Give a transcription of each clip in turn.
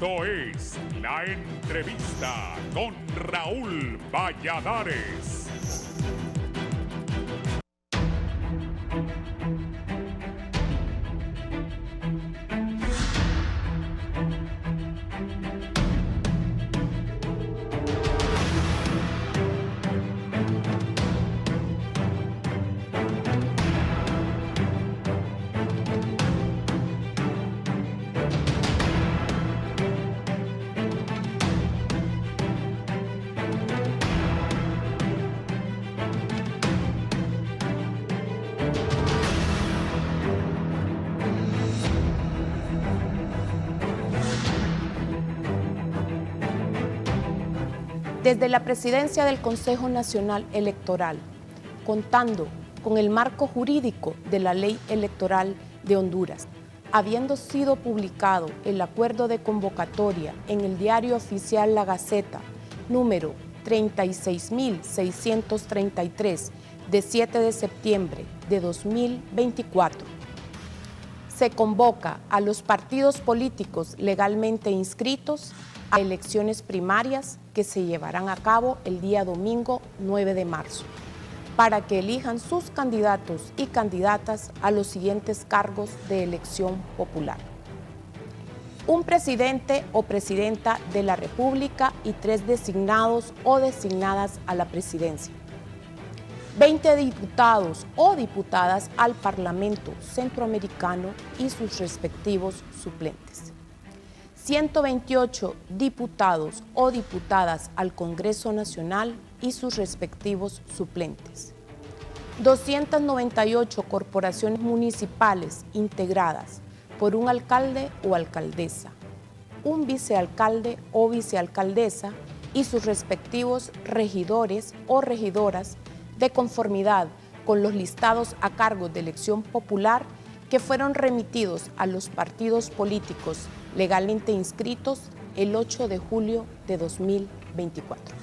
Esto es La Entrevista con Raúl Valladares. Desde la presidencia del Consejo Nacional Electoral, contando con el marco jurídico de la Ley Electoral de Honduras, habiendo sido publicado el acuerdo de convocatoria en el Diario Oficial La Gaceta, número 36.633, de 7 de septiembre de 2024, se convoca a los partidos políticos legalmente inscritos a elecciones primarias que se llevarán a cabo el día domingo 9 de marzo, para que elijan sus candidatos y candidatas a los siguientes cargos de elección popular: un presidente o presidenta de la República y 3 designados o designadas a la presidencia, 20 diputados o diputadas al Parlamento Centroamericano y sus respectivos suplentes, 128 diputados o diputadas al Congreso Nacional y sus respectivos suplentes, 298 corporaciones municipales integradas por un alcalde o alcaldesa, un vicealcalde o vicealcaldesa y sus respectivos regidores o regidoras de conformidad con los listados a cargo de elección popular que fueron remitidos a los partidos políticos legalmente inscritos el 8 de julio de 2024.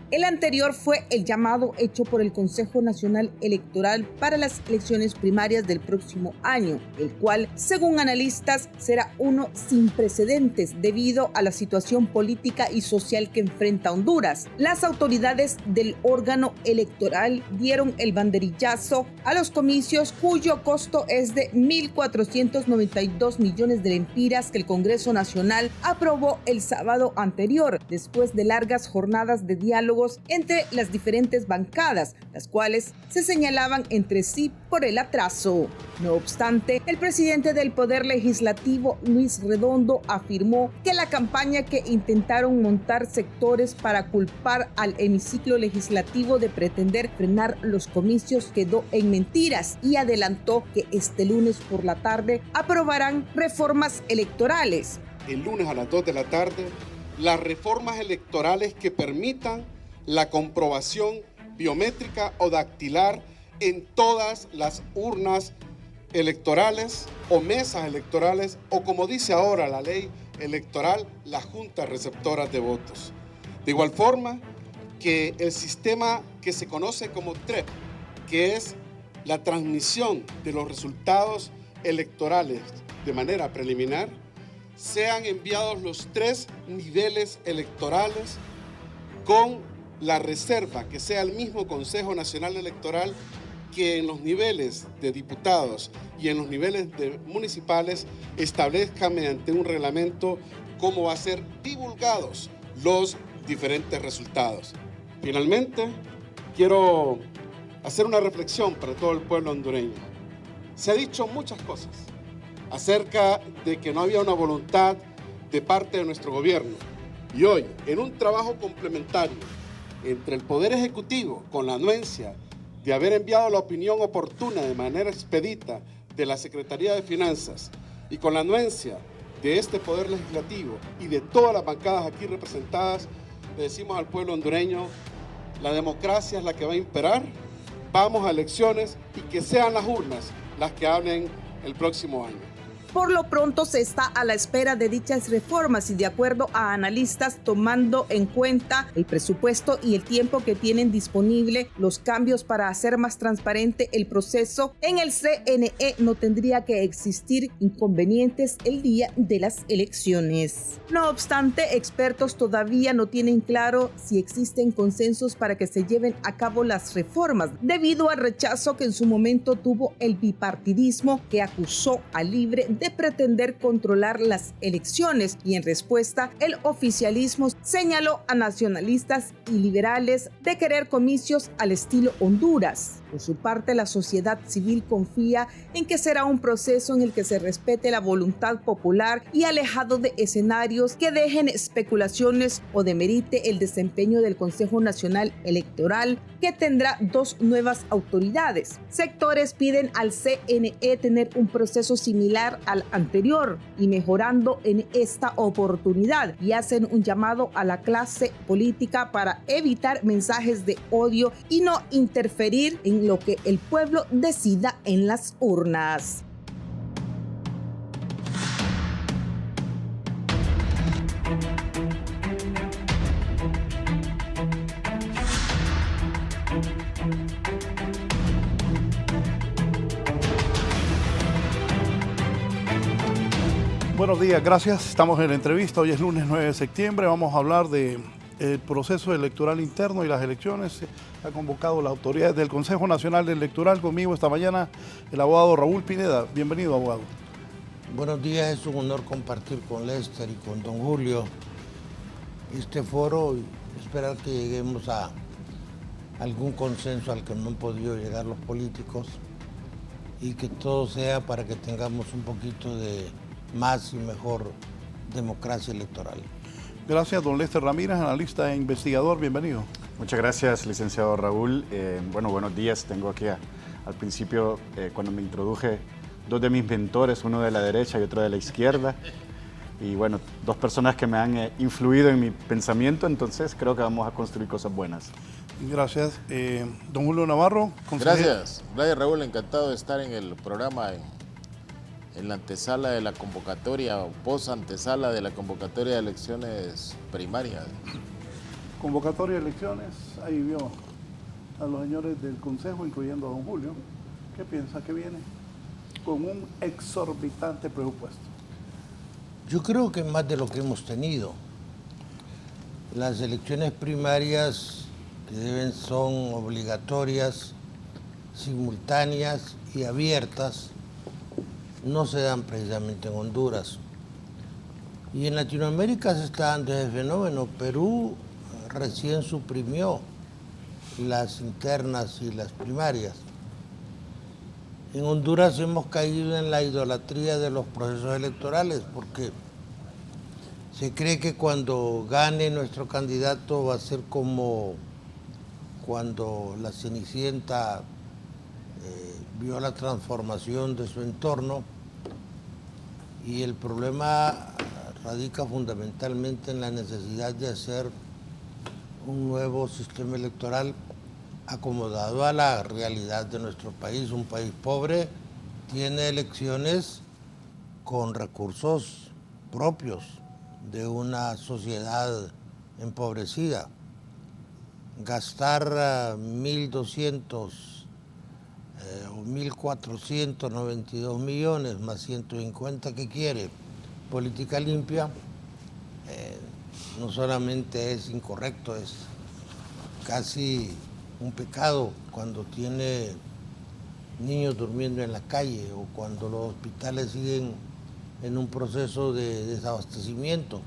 El anterior fue el llamado hecho por el Consejo Nacional Electoral para las elecciones primarias del próximo año, el cual, según analistas, será uno sin precedentes debido a la situación política y social que enfrenta Honduras. Las autoridades del órgano electoral dieron el banderillazo a los comicios, cuyo costo es de 1.492 millones de lempiras que el Congreso Nacional aprobó el sábado anterior, después de largas jornadas de diálogo entre las diferentes bancadas, las cuales se señalaban entre sí por el atraso. No obstante, el presidente del Poder Legislativo, Luis Redondo, afirmó que la campaña que intentaron montar sectores para culpar al hemiciclo legislativo de pretender frenar los comicios quedó en mentiras y adelantó que este lunes por la tarde aprobarán reformas electorales. El lunes a las 2 de la tarde, las reformas electorales que permitan la comprobación biométrica o dactilar en todas las urnas electorales o mesas electorales, o como dice ahora la ley electoral, las juntas receptoras de votos. De igual forma que el sistema que se conoce como TREP, que es la transmisión de los resultados electorales de manera preliminar, sean enviados los 3 niveles electorales con la reserva que sea el mismo Consejo Nacional Electoral que en los niveles de diputados y en los niveles de municipales establezca mediante un reglamento cómo va a ser divulgados los diferentes resultados. Finalmente, quiero hacer una reflexión para todo el pueblo hondureño. Se ha dicho muchas cosas acerca de que no había una voluntad de parte de nuestro gobierno, y hoy, en un trabajo complementario entre el Poder Ejecutivo, con la anuencia de haber enviado la opinión oportuna de manera expedita de la Secretaría de Finanzas, y con la anuencia de este Poder Legislativo y de todas las bancadas aquí representadas, le decimos al pueblo hondureño: la democracia es la que va a imperar, vamos a elecciones y que sean las urnas las que hablen el próximo año. Por lo pronto se está a la espera de dichas reformas y, de acuerdo a analistas, tomando en cuenta el presupuesto y el tiempo que tienen disponible, los cambios para hacer más transparente el proceso en el CNE, no tendría que existir inconvenientes el día de las elecciones. No obstante, expertos todavía no tienen claro si existen consensos para que se lleven a cabo las reformas, debido al rechazo que en su momento tuvo el bipartidismo, que acusó a Libre de pretender controlar las elecciones, y en respuesta el oficialismo señaló a nacionalistas y liberales de querer comicios al estilo Honduras. Por su parte, la sociedad civil confía en que será un proceso en el que se respete la voluntad popular y alejado de escenarios que dejen especulaciones o demerite el desempeño del Consejo Nacional Electoral, que tendrá 2 nuevas autoridades. Sectores piden al CNE tener un proceso similar al anterior y mejorando en esta oportunidad, y hacen un llamado a la clase política para evitar mensajes de odio y no interferir en lo que el pueblo decida en las urnas. Buenos días, gracias. Estamos en la entrevista. Hoy es lunes 9 de septiembre. Vamos a hablar del proceso electoral interno y las elecciones. Ha convocado las autoridades del Consejo Nacional Electoral. Conmigo esta mañana el abogado Raúl Pineda. Bienvenido, abogado. Buenos días, es un honor compartir con Lester y con don Julio este foro y esperar que lleguemos a algún consenso al que no han podido llegar los políticos, y que todo sea para que tengamos un poquito de más y mejor democracia electoral. Gracias, don Lester Ramírez, analista e investigador. Bienvenido. Muchas gracias, licenciado Raúl. Buenos días. Tengo aquí al principio, cuando me introduje, 2 de mis mentores, uno de la derecha y otro de la izquierda. Y bueno, 2 personas que me han influido en mi pensamiento, entonces creo que vamos a construir cosas buenas. Gracias. Don Julio Navarro. Gracias. Gracias, Raúl. Encantado de estar en el programa en la antesala de la convocatoria o post-antesala de la convocatoria de elecciones primarias. Convocatoria de elecciones, ahí vio a los señores del Consejo, incluyendo a don Julio. ¿Qué piensa que viene? Con un exorbitante presupuesto. Yo creo que más de lo que hemos tenido. Las elecciones primarias que son obligatorias, simultáneas y abiertas, no se dan precisamente en Honduras. Y en Latinoamérica se está dando ese fenómeno. Perú recién suprimió las internas y las primarias. En Honduras hemos caído en la idolatría de los procesos electorales, porque se cree que cuando gane nuestro candidato va a ser como cuando la Cenicienta vio la transformación de su entorno, y el problema radica fundamentalmente en la necesidad de hacer un nuevo sistema electoral acomodado a la realidad de nuestro país. Un país pobre tiene elecciones con recursos propios de una sociedad empobrecida. Gastar 1.200 o 1.492 millones más 150 que quiere política limpia, no solamente es incorrecto, es casi un pecado cuando tiene niños durmiendo en la calle o cuando los hospitales siguen en un proceso de desabastecimiento.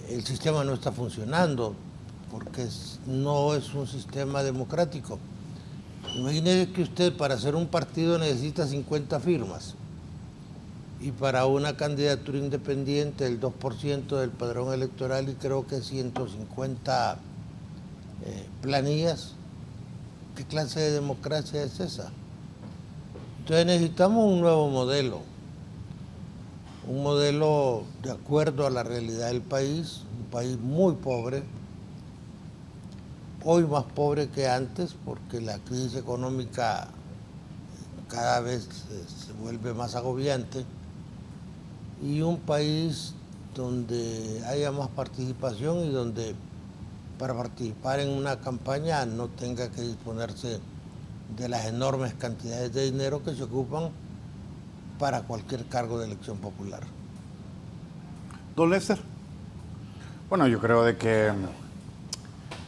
El sistema no está funcionando porque no es un sistema democrático. Imagínese que usted para hacer un partido necesita 50 firmas y para una candidatura independiente el 2% del padrón electoral y creo que 150 planillas. ¿Qué clase de democracia es esa? Entonces necesitamos un nuevo modelo, un modelo de acuerdo a la realidad del país, un país muy pobre, hoy más pobre que antes porque la crisis económica cada vez se vuelve más agobiante, y un país donde haya más participación y donde para participar en una campaña no tenga que disponerse de las enormes cantidades de dinero que se ocupan para cualquier cargo de elección popular. Don Lester. Bueno, yo creo de que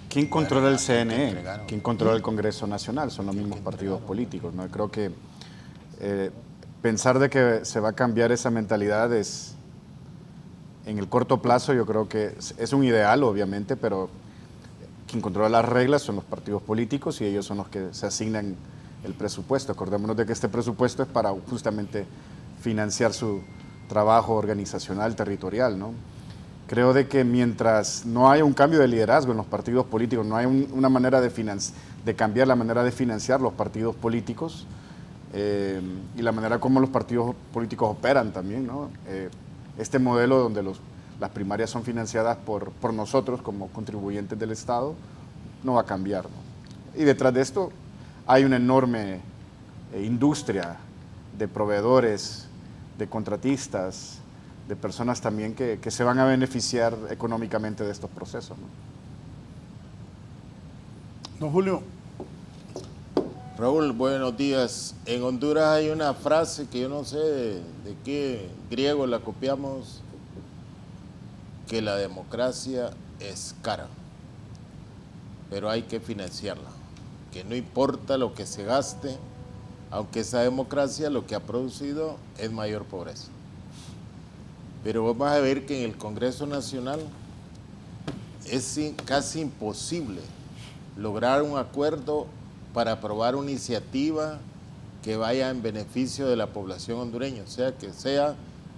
¿quién controla el CNE? ¿Quién controla el Congreso Nacional? Son los mismos partidos políticos, ¿no? Creo que pensar de que se va a cambiar esa mentalidad es, en el corto plazo, yo creo que es un ideal, obviamente, pero quien controla las reglas son los partidos políticos y ellos son los que se asignan el presupuesto. Acordémonos de que este presupuesto es para justamente financiar su trabajo organizacional, territorial, ¿no? Creo de que mientras no haya un cambio de liderazgo en los partidos políticos, no hay una manera de cambiar la manera de financiar los partidos políticos y la manera como los partidos políticos operan también, ¿no? Este modelo donde las primarias son financiadas por nosotros como contribuyentes del Estado no va a cambiar, ¿no? Y detrás de esto hay una enorme industria de proveedores, de contratistas, de personas también que se van a beneficiar económicamente de estos procesos, ¿no? Don Julio. Raúl, buenos días. En Honduras hay una frase que yo no sé de qué griego la copiamos, que la democracia es cara, pero hay que financiarla, que no importa lo que se gaste, aunque esa democracia lo que ha producido es mayor pobreza. Pero vamos a ver que en el Congreso Nacional es casi imposible lograr un acuerdo para aprobar una iniciativa que vaya en beneficio de la población hondureña, o sea, que sea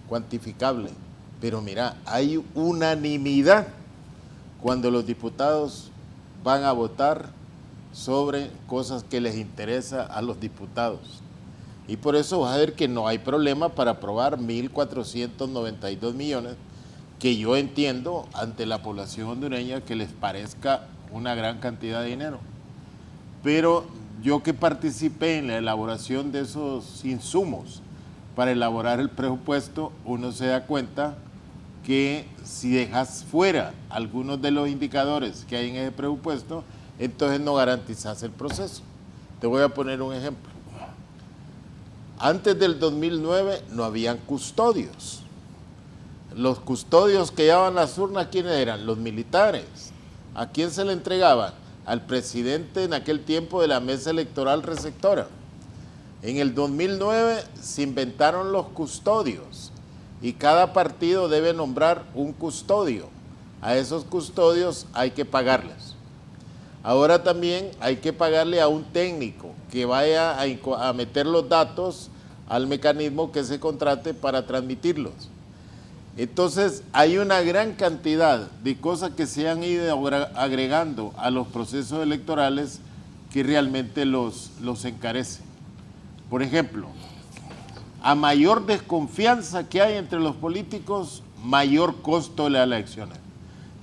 cuantificable. Pero mira, hay unanimidad cuando los diputados van a votar sobre cosas que les interesa a los diputados. Y por eso vas a ver que no hay problema para aprobar 1.492 millones, que yo entiendo ante la población hondureña que les parezca una gran cantidad de dinero. Pero yo que participé en la elaboración de esos insumos para elaborar el presupuesto, uno se da cuenta que si dejas fuera algunos de los indicadores que hay en ese presupuesto, entonces no garantizas el proceso. Te voy a poner un ejemplo. Antes del 2009 no habían custodios. Los custodios que llevaban las urnas, ¿quiénes eran? Los militares. ¿A quién se le entregaban? Al presidente en aquel tiempo de la mesa electoral receptora. En el 2009 se inventaron los custodios y cada partido debe nombrar un custodio. A esos custodios hay que pagarles. Ahora también hay que pagarle a un técnico que vaya a meter los datos al mecanismo que se contrate para transmitirlos. Entonces hay una gran cantidad de cosas que se han ido agregando a los procesos electorales que realmente los encarecen. Por ejemplo, a mayor desconfianza que hay entre los políticos, mayor costo de las elecciones.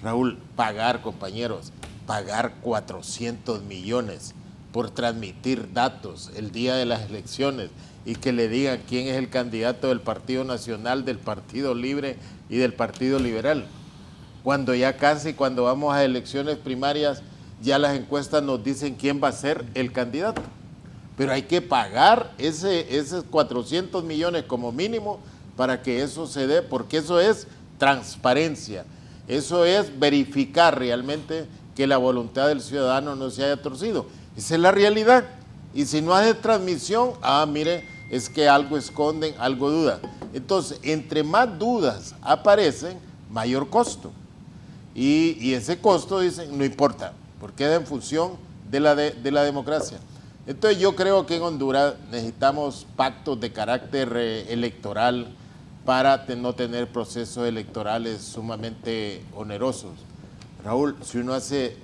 Raúl, pagar, compañeros, pagar 400 millones por transmitir datos el día de las elecciones y que le digan quién es el candidato del Partido Nacional, del Partido Libre y del Partido Liberal. Cuando ya casi, cuando vamos a elecciones primarias, ya las encuestas nos dicen quién va a ser el candidato. Pero hay que pagar esos 400 millones como mínimo para que eso se dé, porque eso es transparencia. Eso es verificar realmente que la voluntad del ciudadano no se haya torcido. Esa es la realidad. Y si no hace transmisión, mire, es que algo esconden, algo dudan. Entonces, entre más dudas aparecen, mayor costo. Y ese costo, dicen, no importa, porque es en función de la democracia. Entonces, yo creo que en Honduras necesitamos pactos de carácter electoral para no tener procesos electorales sumamente onerosos. Raúl, si uno hace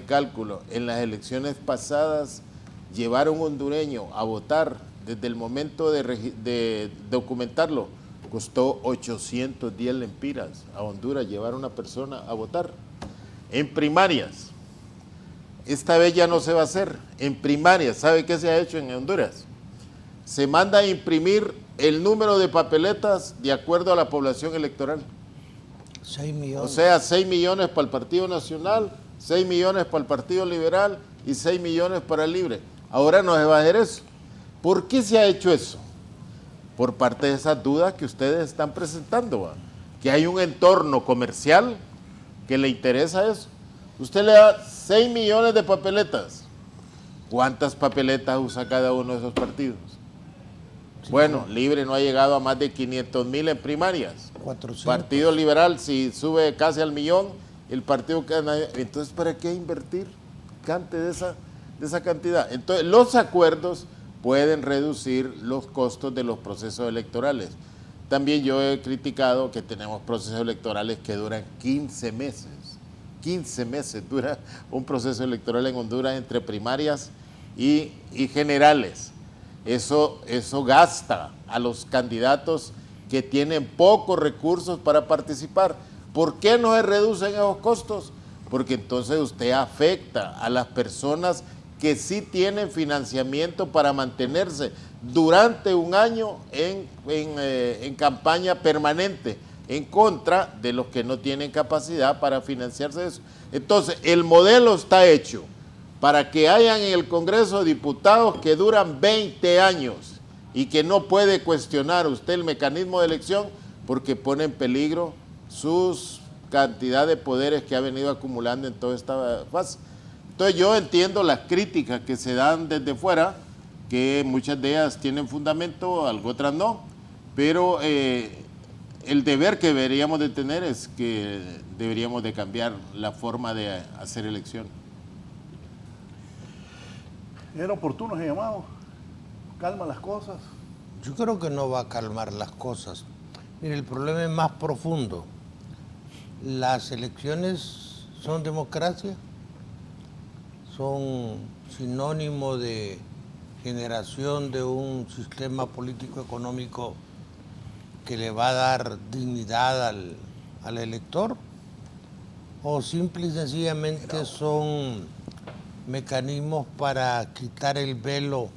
cálculo, en las elecciones pasadas, llevar a un hondureño a votar desde el momento de documentarlo, costó 810 lempiras a Honduras llevar a una persona a votar. En primarias, esta vez ya no se va a hacer. En primarias, ¿sabe qué se ha hecho en Honduras? se manda a imprimir el número de papeletas de acuerdo a la población electoral. 6 millones. O sea, 6 millones para el Partido Nacional, 6 millones para el Partido Liberal y 6 millones para el Libre. Ahora no se va a hacer eso. ¿Por qué se ha hecho eso? Por parte de esas dudas que ustedes están presentando, ¿va? Que hay un entorno comercial que le interesa eso. Usted le da 6 millones de papeletas. ¿Cuántas papeletas usa cada uno de esos partidos? Sí, bueno, Libre no ha llegado a más de 500,000 en primarias. 400. Partido Liberal, si sube casi al millón, el partido... Entonces, ¿para qué invertir cante de esa cantidad? Entonces, los acuerdos pueden reducir los costos de los procesos electorales. También yo he criticado que tenemos procesos electorales que duran 15 meses. 15 meses dura un proceso electoral en Honduras entre primarias y generales. Eso gasta a los candidatos que tienen pocos recursos para participar. ¿Por qué no se reducen esos costos? Porque entonces usted afecta a las personas que sí tienen financiamiento para mantenerse durante un año en campaña permanente, en contra de los que no tienen capacidad para financiarse eso. Entonces, el modelo está hecho para que hayan en el Congreso diputados que duran 20 años y que no puede cuestionar usted el mecanismo de elección porque pone en peligro sus cantidad de poderes que ha venido acumulando en toda esta fase. Entonces yo entiendo las críticas que se dan desde fuera, que muchas de ellas tienen fundamento, algo otras no, pero el deber que deberíamos de tener es que deberíamos de cambiar la forma de hacer elección. ¿Era oportuno ese llamado? ¿Calma las cosas? Yo creo que no va a calmar las cosas. Mire, el problema es más profundo. ¿Las elecciones son democracia? ¿Son sinónimo de generación de un sistema político-económico que le va a dar dignidad al elector? ¿O simple y sencillamente son mecanismos para quitar el velo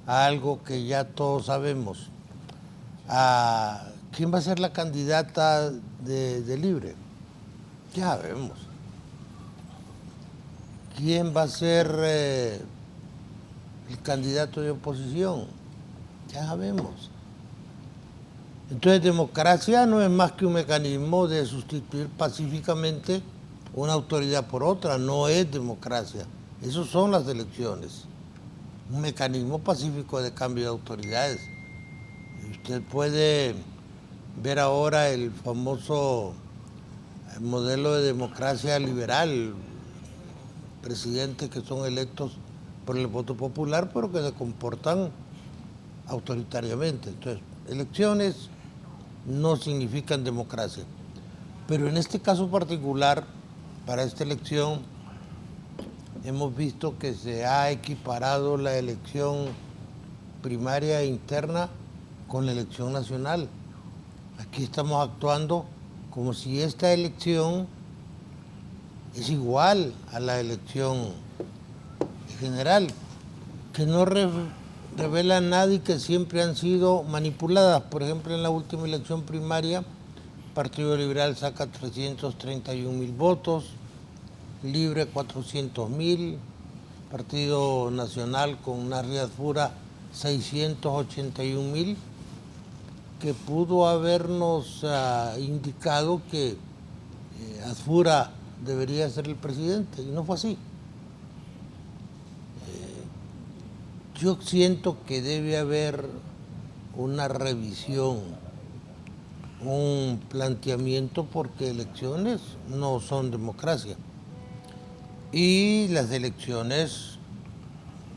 a algo que ya todos sabemos? ¿Quién va a ser la candidata de Libre? Ya sabemos. ¿Quién va a ser el candidato de oposición? Ya sabemos. Entonces, democracia no es más que un mecanismo de sustituir pacíficamente una autoridad por otra. No es democracia. Eso son las elecciones. Un mecanismo pacífico de cambio de autoridades. Y usted puede ver ahora el famoso modelo de democracia liberal, presidentes que son electos por el voto popular, pero que se comportan autoritariamente. Entonces, elecciones no significan democracia. Pero en este caso particular, para esta elección, hemos visto que se ha equiparado la elección primaria e interna con la elección nacional. Aquí estamos actuando como si esta elección es igual a la elección general, que no revela nada y que siempre han sido manipuladas. Por ejemplo, en la última elección primaria, Partido Liberal saca 331,000 votos, Libre 400,000, Partido Nacional con Narri Azfura 681,000, que pudo habernos indicado que Azfura debería ser el presidente, y no fue así. Yo siento que debe haber una revisión, un planteamiento, porque elecciones no son democracia. Y las elecciones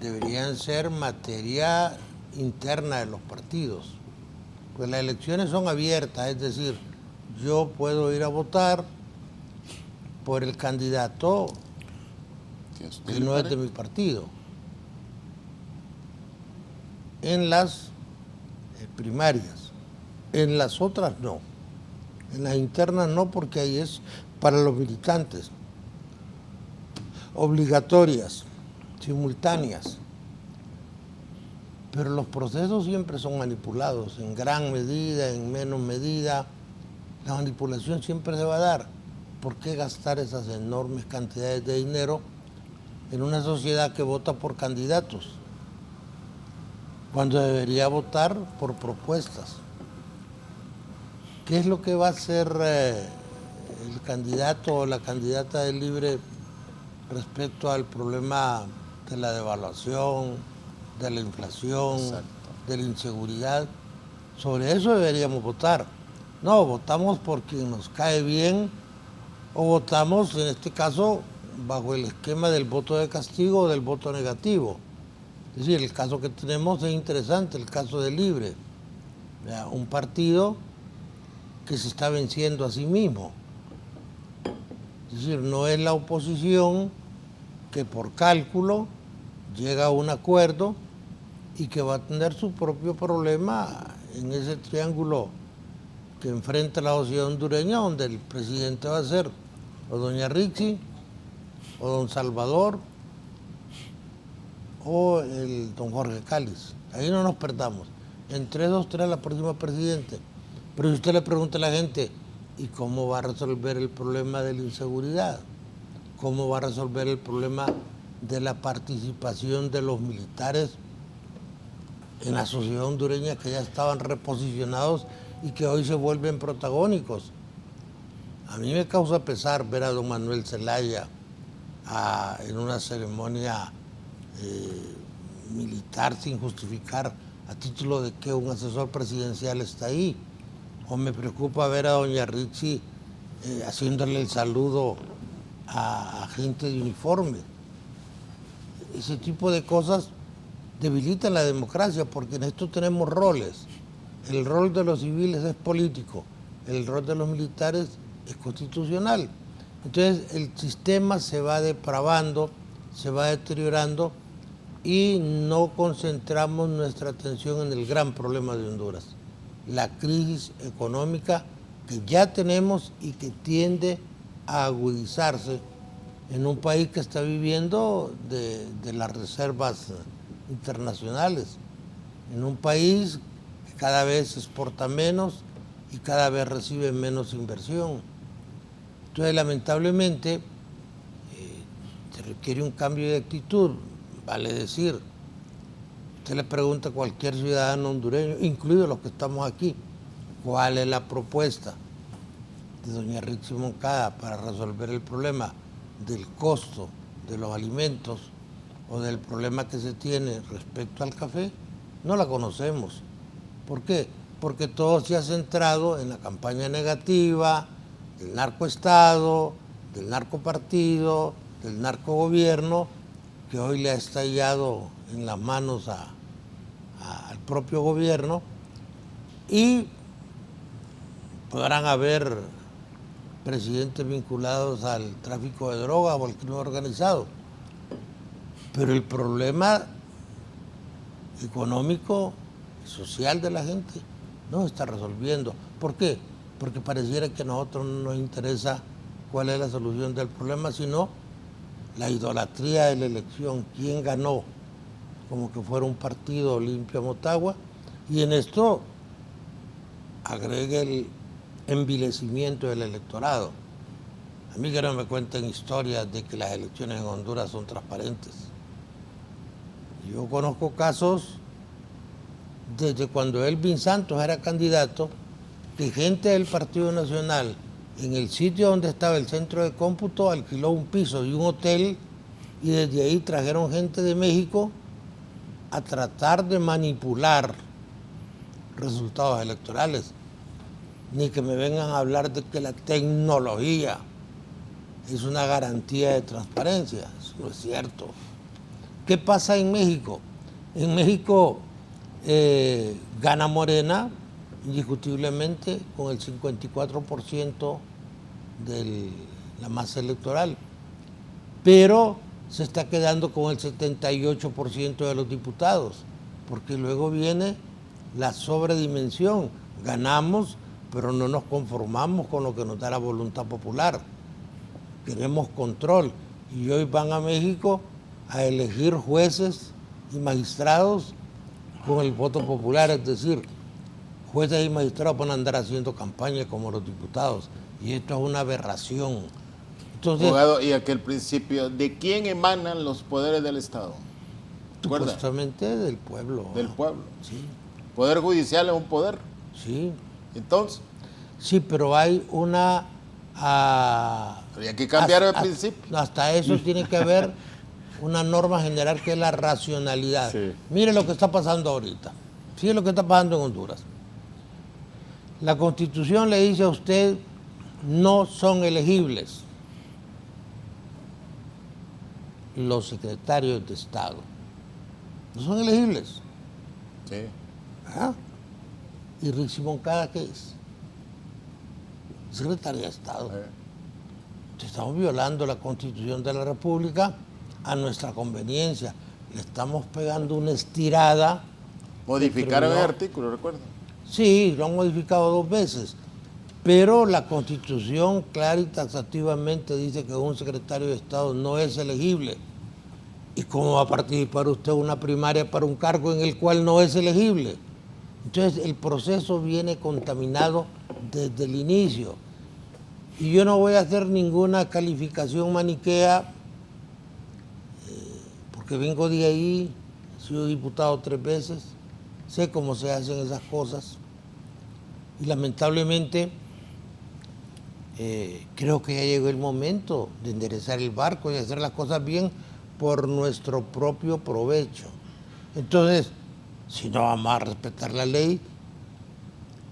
deberían ser materia interna de los partidos. Pues las elecciones son abiertas, es decir, yo puedo ir a votar por el candidato que no es de mi partido. En las primarias, en las otras no. En las internas no, porque ahí es para los militantes. Obligatorias, simultáneas. Pero los procesos siempre son manipulados, en gran medida, en menos medida. La manipulación siempre se va a dar. ¿Por qué gastar esas enormes cantidades de dinero en una sociedad que vota por candidatos, cuando debería votar por propuestas? ¿Qué es lo que va a hacer el candidato o la candidata del Libre respecto al problema de la devaluación, de la inflación, de la inseguridad? Sobre eso deberíamos votar. No, votamos por quien nos cae bien o votamos, en este caso, bajo el esquema del voto de castigo o del voto negativo. Es decir, el caso que tenemos es interesante, el caso del Libre. Un partido que se está venciendo a sí mismo. Es decir, no es la oposición que por cálculo llega a un acuerdo y que va a tener su propio problema en ese triángulo que enfrenta la sociedad hondureña, donde el presidente va a ser o doña Rixi, o don Salvador, o el don Jorge Cáliz. Ahí no nos perdamos. En 3, 2, 3 la próxima presidente. Pero si usted le pregunta a la gente, ¿y cómo va a resolver el problema de la inseguridad? ¿Cómo va a resolver el problema de la participación de los militares en la sociedad hondureña, que ya estaban reposicionados y que hoy se vuelven protagónicos? A mí me causa pesar ver a don Manuel Zelaya en una ceremonia militar sin justificar a título de que un asesor presidencial está ahí. O me preocupa ver a doña Rixi haciéndole el saludo a gente de uniforme. Ese tipo de cosas debilitan la democracia, porque en esto tenemos roles. El rol de los civiles es político, el rol de los militares es constitucional. Entonces el sistema se va depravando, se va deteriorando y no concentramos nuestra atención en el gran problema de Honduras, la crisis económica que ya tenemos y que tiende a agudizarse en un país que está viviendo de las reservas internacionales, en un país que cada vez exporta menos y cada vez recibe menos inversión. Entonces, lamentablemente, se requiere un cambio de actitud. Vale decir, usted le pregunta a cualquier ciudadano hondureño, incluidos los que estamos aquí, ¿cuál es la propuesta de doña Rixi Moncada para resolver el problema del costo de los alimentos o del problema que se tiene respecto al café? No la conocemos. ¿Por qué? Porque todo se ha centrado en la campaña negativa del narcoestado, del narcopartido, del narcogobierno, que hoy le ha estallado en las manos al propio gobierno, y podrán haber presidentes vinculados al tráfico de drogas o al crimen organizado, pero el problema económico y social de la gente no se está resolviendo. ¿Por qué? Porque pareciera que a nosotros no nos interesa cuál es la solución del problema, sino la idolatría de la elección, quién ganó, como que fuera un partido limpio a Motagua, y en esto agregue el envilecimiento del electorado. A mí que no me cuenten historias de que las elecciones en Honduras son transparentes. Yo conozco casos desde cuando Elvin Santos era candidato, que gente del Partido Nacional, en el sitio donde estaba el centro de cómputo, alquiló un piso y un hotel, y desde ahí trajeron gente de México a tratar de manipular resultados electorales. Ni que me vengan a hablar de que la tecnología es una garantía de transparencia. Eso no es cierto. ¿Qué pasa en México? En México gana Morena indiscutiblemente con el 54% de la masa electoral, pero se está quedando con el 78% de los diputados, porque luego viene la sobredimensión. Ganamos, pero no nos conformamos con lo que nos da la voluntad popular. Queremos control, y hoy van a México a elegir jueces y magistrados con el voto popular, es decir, jueces y magistrados van a andar haciendo campaña como los diputados, y esto es una aberración. Entonces, abogado, y aquel principio, ¿de quién emanan los poderes del Estado? supuestamente del pueblo. Del pueblo. Sí. Poder judicial es un poder. Sí. Entonces, Sí, pero hay una... habría que cambiar el principio. Hasta eso tiene que haber una norma general que es la racionalidad. Sí. Mire lo que está pasando ahorita. Sigue lo que está pasando en Honduras. La Constitución le dice a usted, no son elegibles los secretarios de Estado. No son elegibles. Sí. ¿Ah? ¿Y Rick Moncada qué es? Secretario de Estado. Estamos violando la Constitución de la República a nuestra conveniencia. Le estamos pegando una estirada. Modificaron el artículo, recuerdo. Sí, lo han modificado 2 veces. Pero la Constitución clara y taxativamente dice que un secretario de Estado no es elegible. ¿Y cómo va a participar usted en una primaria para un cargo en el cual no es elegible? Entonces el proceso viene contaminado desde el inicio. Y yo no voy a hacer ninguna calificación maniquea, porque vengo de ahí, he sido diputado 3 veces, sé cómo se hacen esas cosas. Y lamentablemente creo que ya llegó el momento de enderezar el barco y hacer las cosas bien por nuestro propio provecho. Entonces, si no vamos a respetar la ley,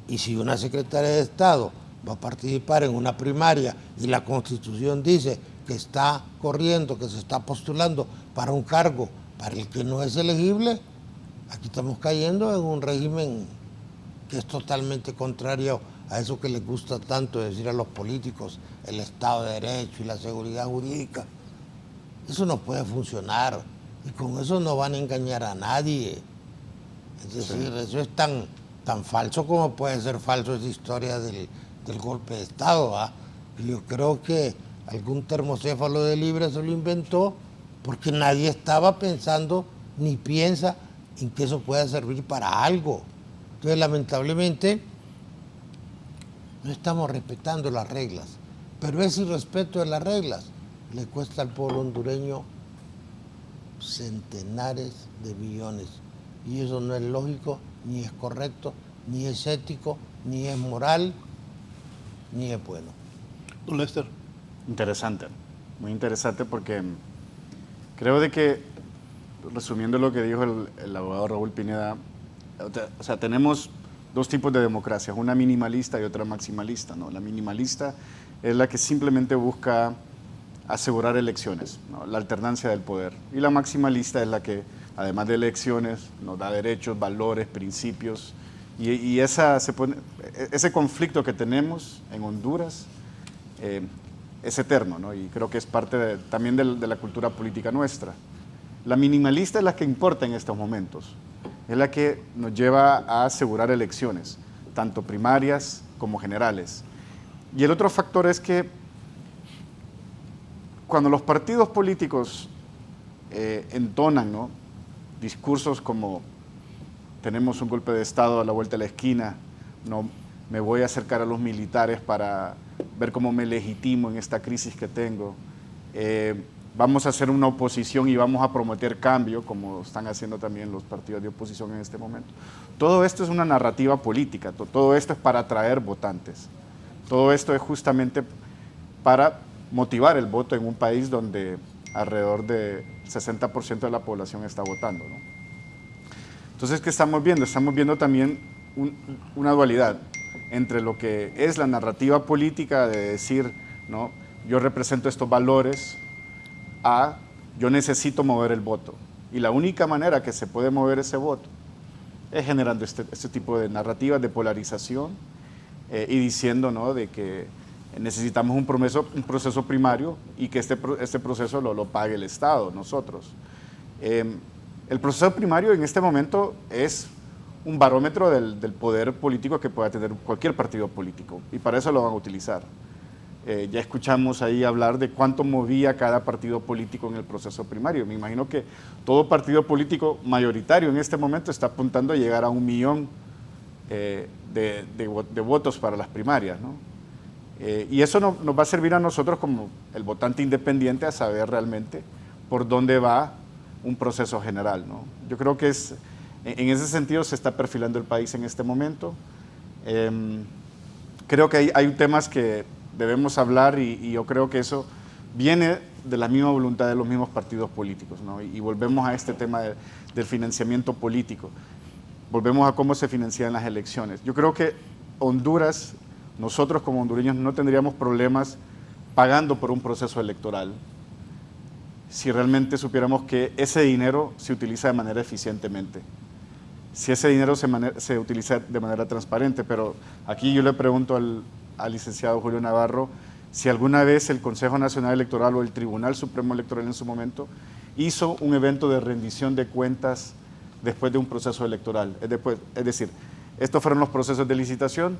y si una secretaria de Estado va a participar en una primaria y la Constitución dice que está corriendo, que se está postulando para un cargo para el que no es elegible, aquí estamos cayendo en un régimen que es totalmente contrario a eso que les gusta tanto decir a los políticos, el Estado de Derecho y la seguridad jurídica. Eso no puede funcionar y con eso no van a engañar a nadie. Es decir, eso es tan falso como puede ser falso esa historia del golpe de Estado. Yo creo que algún termocéfalo de Libre se lo inventó porque nadie estaba pensando ni piensa en que eso pueda servir para algo. Entonces, lamentablemente, no estamos respetando las reglas, pero ese irrespeto de las reglas le cuesta al pueblo hondureño centenares de millones. Y eso no es lógico, ni es correcto, ni es ético, ni es moral, ni es bueno. Don Lester. Interesante, muy interesante, porque creo de que, resumiendo lo que dijo el abogado Raúl Pineda, o sea, tenemos 2 tipos de democracias, una minimalista y otra maximalista, ¿no? La minimalista es la que simplemente busca asegurar elecciones, ¿no? La alternancia del poder. Y la maximalista es la que, además de elecciones, nos da derechos, valores, principios. Y ese conflicto que tenemos en Honduras es eterno, ¿no? Y creo que es parte también de la cultura política nuestra. La minimalista es la que importa en estos momentos. Es la que nos lleva a asegurar elecciones, tanto primarias como generales. Y el otro factor es que cuando los partidos políticos entonan, ¿no?, discursos como tenemos un golpe de Estado a la vuelta de la esquina, no me voy a acercar a los militares para ver cómo me legitimo en esta crisis que tengo, vamos a hacer una oposición y vamos a prometer cambio, como están haciendo también los partidos de oposición en este momento. Todo esto es una narrativa política, todo esto es para atraer votantes, todo esto es justamente para motivar el voto en un país donde alrededor del 60% de la población está votando, ¿no? Entonces, ¿qué estamos viendo? Estamos viendo también una dualidad entre lo que es la narrativa política de decir, ¿no?, yo represento estos valores, a yo necesito mover el voto. Y la única manera que se puede mover ese voto es generando este tipo de narrativas de polarización y diciendo, ¿no?, de que necesitamos un proceso primario y que este proceso lo pague el Estado, nosotros. El proceso primario en este momento es un barómetro del poder político que pueda tener cualquier partido político y para eso lo van a utilizar. Ya escuchamos ahí hablar de cuánto movía cada partido político en el proceso primario. Me imagino que todo partido político mayoritario en este momento está apuntando a llegar a 1 millón de votos para las primarias, ¿no? Y eso nos va a servir a nosotros como el votante independiente a saber realmente por dónde va un proceso general, ¿no? Yo creo que en ese sentido se está perfilando el país en este momento. Creo que hay temas que debemos hablar y yo creo que eso viene de la misma voluntad de los mismos partidos políticos, ¿no? Y volvemos a este tema del financiamiento político. Volvemos a cómo se financian las elecciones. Yo creo que Honduras, nosotros como hondureños no tendríamos problemas pagando por un proceso electoral si realmente supiéramos que ese dinero se utiliza de manera eficientemente, si ese dinero se utiliza de manera transparente. Pero aquí yo le pregunto al licenciado Julio Navarro si alguna vez el Consejo Nacional Electoral o el Tribunal Supremo Electoral en su momento hizo un evento de rendición de cuentas después de un proceso electoral. Es decir, estos fueron los procesos de licitación,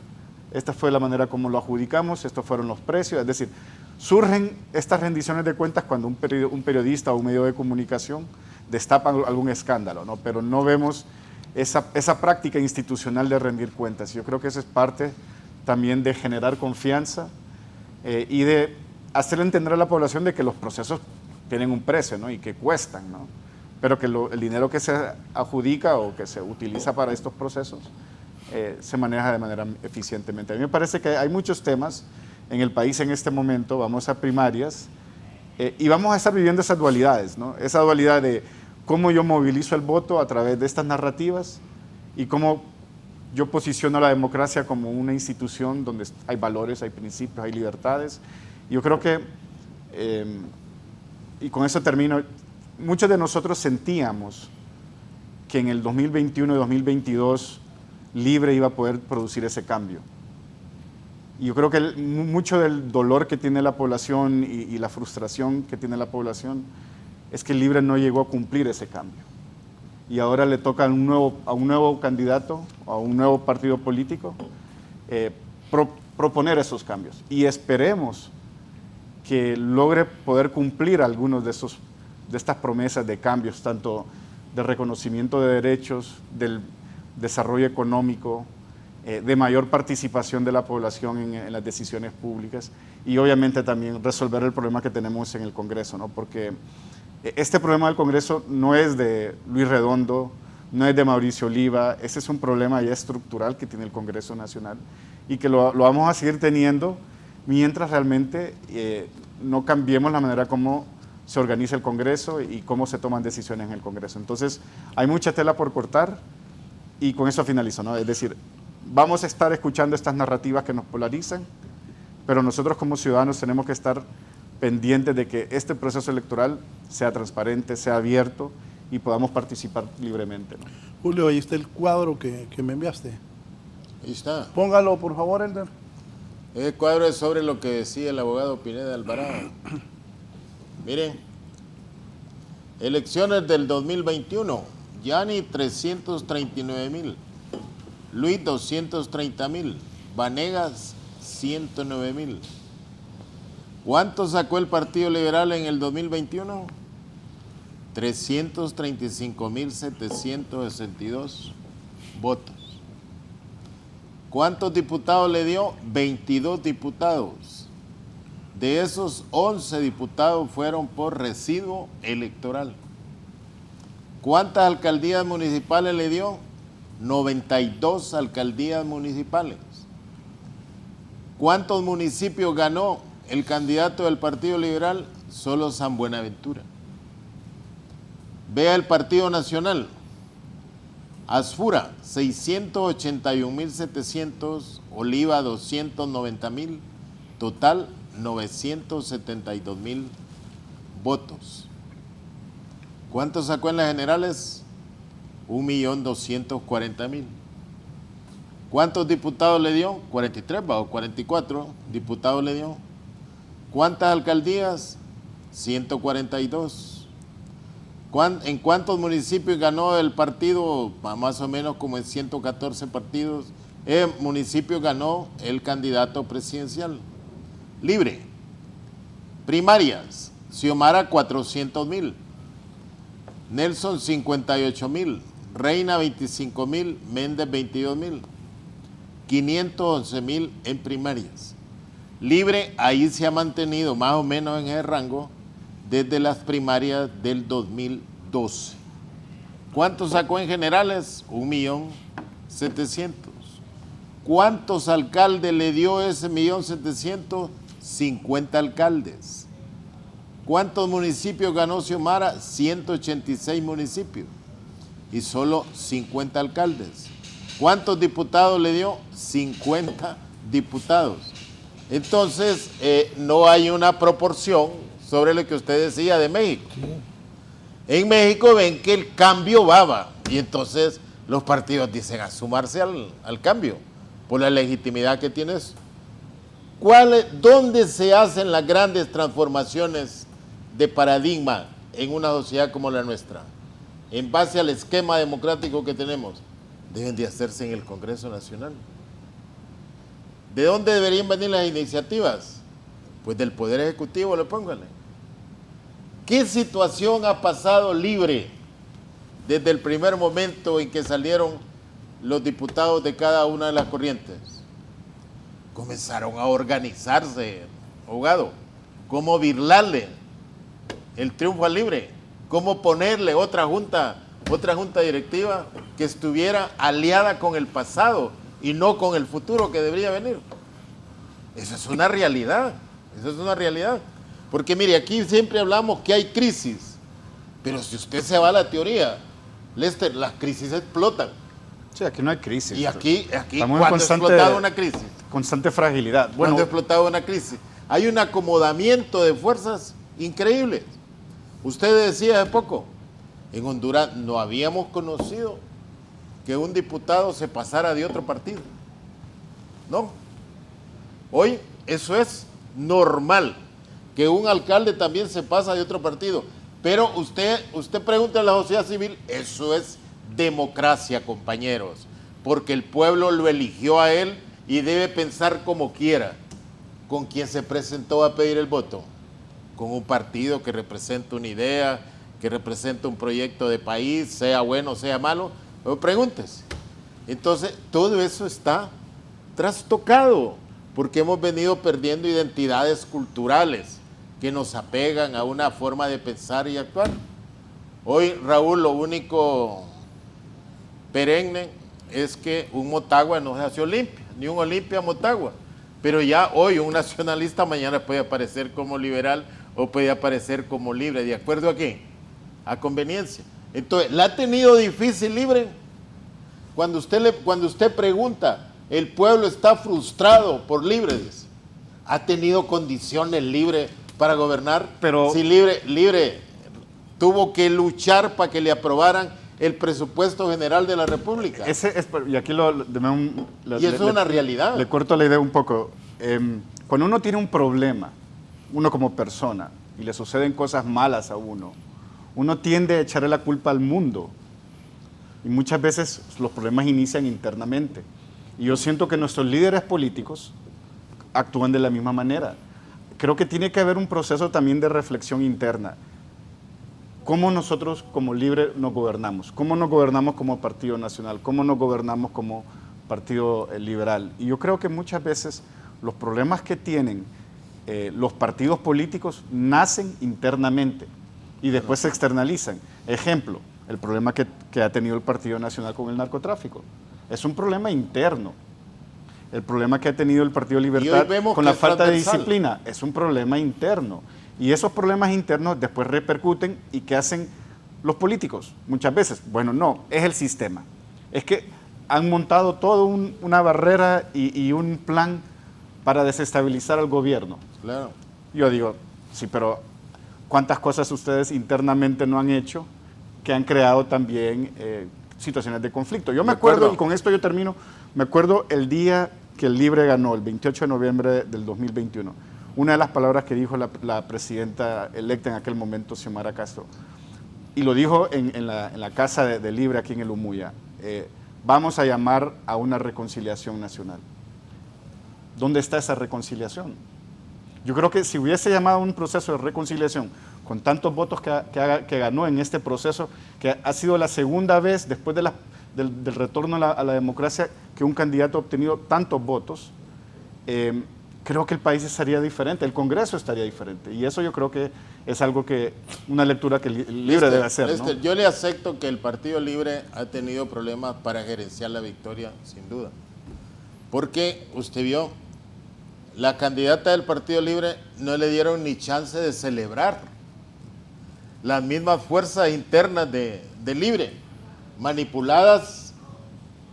esta fue la manera como lo adjudicamos, estos fueron los precios. Es decir, surgen estas rendiciones de cuentas cuando un periodista o un medio de comunicación destapa algún escándalo, ¿no? Pero no vemos esa práctica institucional de rendir cuentas. Yo creo que eso es parte también de generar confianza y de hacerle entender a la población de que los procesos tienen un precio, ¿no? Y que cuestan, ¿no? Pero que el dinero que se adjudica o que se utiliza para estos procesos se maneja de manera eficientemente. A mí me parece que hay muchos temas en el país en este momento. Vamos a primarias y vamos a estar viviendo esas dualidades, ¿no? Esa dualidad de cómo yo movilizo el voto a través de estas narrativas y cómo yo posiciono a la democracia como una institución donde hay valores, hay principios, hay libertades. Y yo creo que, y con eso termino, muchos de nosotros sentíamos que en el 2021 y 2022 Libre iba a poder producir ese cambio. Y yo creo que mucho del dolor que tiene la población y la frustración que tiene la población es que Libre no llegó a cumplir ese cambio. Y ahora le toca a un nuevo candidato, a un nuevo partido político, proponer esos cambios. Y esperemos que logre poder cumplir algunos de estas promesas de cambios, tanto de reconocimiento de derechos, del desarrollo económico, de mayor participación de la población en las decisiones públicas y obviamente también resolver el problema que tenemos en el Congreso, ¿no? Porque este problema del Congreso no es de Luis Redondo, no es de Mauricio Oliva, ese es un problema ya estructural que tiene el Congreso Nacional y que lo vamos a seguir teniendo mientras realmente no cambiemos la manera como se organiza el Congreso y cómo se toman decisiones en el Congreso. Entonces, hay mucha tela por cortar y con eso finalizo, ¿no? Es decir, vamos a estar escuchando estas narrativas que nos polarizan, pero nosotros como ciudadanos tenemos que estar pendientes de que este proceso electoral sea transparente, sea abierto y podamos participar libremente, ¿no? Julio, ahí está el cuadro que me enviaste. Ahí está. Póngalo, por favor, Elder. El cuadro es sobre lo que decía el abogado Pineda Alvarado. Miren, elecciones del 2021, Yani 339,000, Luis 230,000, Vanegas 109,000. ¿Cuánto sacó el Partido Liberal en el 2021? 335,762 votos. ¿Cuántos diputados le dio? 22 diputados. De esos, 11 diputados fueron por residuo electoral. ¿Cuántas alcaldías municipales le dio? 92 alcaldías municipales. ¿Cuántos municipios ganó el candidato del Partido Liberal? Solo San Buenaventura. Vea el Partido Nacional. Asfura, 681,700, Oliva, 290,000, total 972,000 votos. ¿Cuánto sacó en las generales? 1,240,000. ¿Cuántos diputados le dio? 43 o 44 diputados le dio. ¿Cuántas alcaldías? 142. ¿En cuántos municipios ganó el partido? Más o menos como en 114 municipios ganó el candidato presidencial. Libre. Primarias, Xiomara 400,000, Nelson 58,000, Reina 25,000, Méndez 22,000, 511,000 en primarias. Libre, ahí se ha mantenido más o menos en ese rango desde las primarias del 2012. ¿Cuánto sacó en generales? 1.700.000. ¿Cuántos alcaldes le dio ese 1.700.000? 50 alcaldes. ¿Cuántos municipios ganó Xiomara? 186 municipios y solo 50 alcaldes. ¿Cuántos diputados le dio? 50 diputados. Entonces, no hay una proporción sobre lo que usted decía de México. Sí. En México ven que el cambio va y entonces los partidos dicen a sumarse al cambio por la legitimidad que tiene eso. ¿Dónde se hacen las grandes transformaciones de paradigma en una sociedad como la nuestra? En base al esquema democrático que tenemos, deben de hacerse en el Congreso Nacional. ¿De dónde deberían venir las iniciativas? Pues del Poder Ejecutivo, le póngale. ¿Qué situación ha pasado Libre desde el primer momento en que salieron los diputados de cada una de las corrientes? Comenzaron a organizarse, abogado, cómo birlarle el triunfo al Libre, cómo ponerle otra junta directiva que estuviera aliada con el pasado y no con el futuro que debería venir. Eso es una realidad, Porque mire, aquí siempre hablamos que hay crisis, pero si usted se va a la teoría, Lester, las crisis explotan. Sí, aquí no hay crisis. Y aquí estamos ¿cuándo ha explotado una crisis? Constante fragilidad. ¿Cuándo ha explotado una crisis? Hay un acomodamiento de fuerzas increíbles. Usted decía hace poco, en Honduras no habíamos conocido que un diputado se pasara de otro partido. No. Hoy eso es normal, que un alcalde también se pasa de otro partido. Pero usted pregunta a la sociedad civil, eso es democracia, compañeros, porque el pueblo lo eligió a él y debe pensar como quiera. ¿Con quién se presentó a pedir el voto? Con un partido que representa una idea, que representa un proyecto de país, sea bueno, sea malo. Pero pregúntese. Entonces, todo eso está trastocado, porque hemos venido perdiendo identidades culturales que nos apegan a una forma de pensar y actuar. Hoy, Raúl, lo único perenne es que un Motagua no se hace Olimpia, ni un Olimpia Motagua. Pero ya hoy un nacionalista mañana puede aparecer como liberal o puede aparecer como Libre. ¿De acuerdo a qué? A conveniencia. Entonces, ¿la ha tenido difícil Libre? Cuando usted pregunta, el pueblo está frustrado por Libre, dice. ¿Ha tenido condiciones Libre para gobernar? Pero si Libre tuvo que luchar para que le aprobaran el presupuesto general de la República. Y aquí y eso es una realidad. Le corto la idea un poco. Cuando uno tiene un problema, uno como persona, y le suceden cosas malas a uno tiende a echarle la culpa al mundo. Y muchas veces los problemas inician internamente. Y yo siento que nuestros líderes políticos actúan de la misma manera. Creo que tiene que haber un proceso también de reflexión interna. ¿Cómo nosotros como Libre nos gobernamos? ¿Cómo nos gobernamos como Partido Nacional? ¿Cómo nos gobernamos como Partido Liberal? Y yo creo que muchas veces los problemas que tienen los partidos políticos nacen internamente y después se externalizan. Ejemplo, el problema que ha tenido el Partido Nacional con el narcotráfico. Es un problema interno. El problema que ha tenido el Partido Libertad con la falta de disciplina es un problema interno. Y esos problemas internos después repercuten y ¿qué hacen los políticos? Muchas veces, bueno, no, es el sistema. Es que han montado toda una barrera y un plan para desestabilizar al gobierno. Claro. Yo digo, sí, pero ¿cuántas cosas ustedes internamente no han hecho que han creado también situaciones de conflicto? Yo me acuerdo, y con esto yo termino, me acuerdo el día que el Libre ganó, el 28 de noviembre del 2021. Una de las palabras que dijo la presidenta electa en aquel momento, Xiomara Castro, y lo dijo en la casa de Libre aquí en el Umuya, vamos a llamar a una reconciliación nacional. ¿Dónde está esa reconciliación? Yo creo que si hubiese llamado a un proceso de reconciliación con tantos votos que ganó en este proceso, que ha sido la segunda vez después del retorno a la democracia que un candidato ha obtenido tantos votos, creo que el país estaría diferente, el Congreso estaría diferente. Y eso yo creo que es algo que, una lectura que Libre debe hacer, ¿no? Yo le acepto que el Partido Libre ha tenido problemas para gerenciar la victoria, sin duda. Porque usted vio, la candidata del Partido Libre no le dieron ni chance de celebrar. Las mismas fuerzas internas de Libre, manipuladas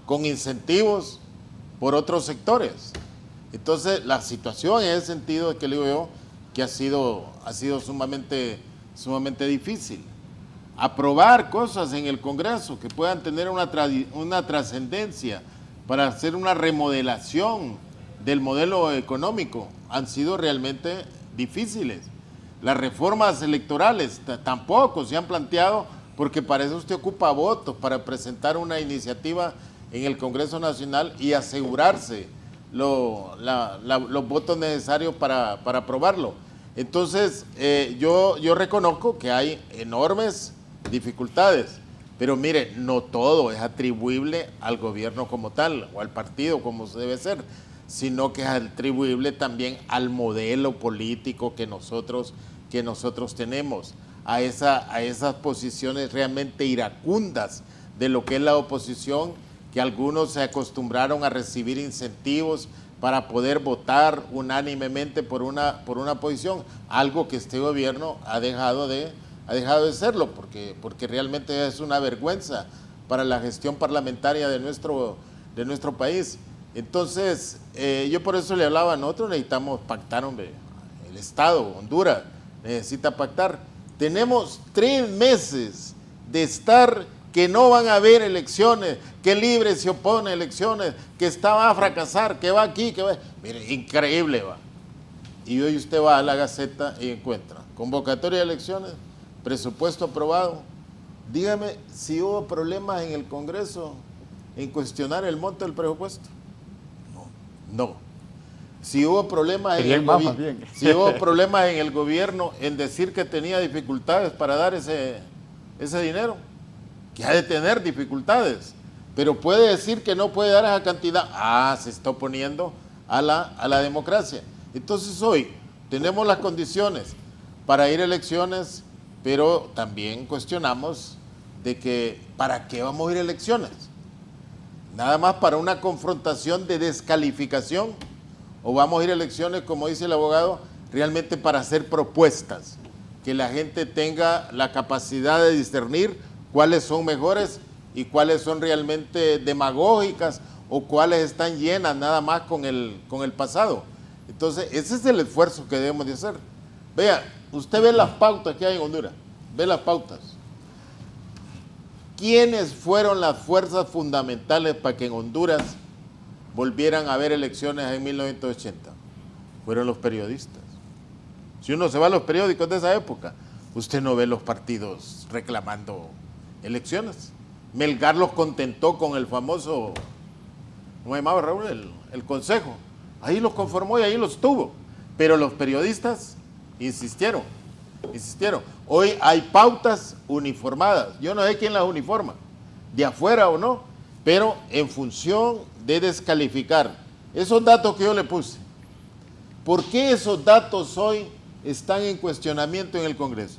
con incentivos por otros sectores. Entonces, la situación en ese sentido es que le digo yo que ha sido sumamente difícil. Aprobar cosas en el Congreso que puedan tener una trascendencia para hacer una remodelación del modelo económico han sido realmente difíciles. Las reformas electorales tampoco se han planteado, porque para eso usted ocupa votos, para presentar una iniciativa en el Congreso Nacional y asegurarse los votos necesarios para aprobarlo. Entonces, yo reconozco que hay enormes dificultades, pero mire, no todo es atribuible al gobierno como tal o al partido como debe ser, sino que es atribuible también al modelo político que nosotros tenemos, a esas posiciones realmente iracundas de lo que es la oposición, que algunos se acostumbraron a recibir incentivos para poder votar unánimemente por una posición, algo que este gobierno ha dejado de serlo, porque realmente es una vergüenza para la gestión parlamentaria de nuestro país. Entonces, yo por eso le hablaba, nosotros necesitamos pactar, hombre. El Estado, Honduras, necesita pactar. Tenemos 3 meses de estar que no van a haber elecciones, que Libre se opone a elecciones, que va a fracasar, que va aquí, que va... Mire, increíble va. Y hoy usted va a la Gaceta y encuentra convocatoria de elecciones, presupuesto aprobado. Dígame si hubo problemas en el Congreso en cuestionar el monto del presupuesto. No. Si hubo problemas en el gobierno en decir que tenía dificultades para dar ese dinero, que ha de tener dificultades, pero puede decir que no puede dar esa cantidad. Se está oponiendo a la democracia. Entonces hoy tenemos las condiciones para ir a elecciones, pero también cuestionamos de que ¿para qué vamos a ir a elecciones? ¿Nada más para una confrontación de descalificación? ¿O vamos a ir a elecciones, como dice el abogado, realmente para hacer propuestas? Que la gente tenga la capacidad de discernir cuáles son mejores y cuáles son realmente demagógicas o cuáles están llenas nada más con el pasado. Entonces, ese es el esfuerzo que debemos de hacer. Vea, usted ve las pautas que hay en Honduras, ve las pautas. ¿Quiénes fueron las fuerzas fundamentales para que en Honduras volvieran a haber elecciones en 1980? Fueron los periodistas. Si uno se va a los periódicos de esa época, usted no ve los partidos reclamando elecciones. Melgar los contentó con el famoso, ¿cómo se llamaba, Raúl? El consejo. Ahí los conformó y ahí los tuvo. Pero los periodistas insistieron. Hoy hay pautas uniformadas. Yo no sé quién las uniforma, de afuera o no, pero en función de descalificar esos datos que yo le puse. ¿Por qué esos datos hoy están en cuestionamiento en el Congreso?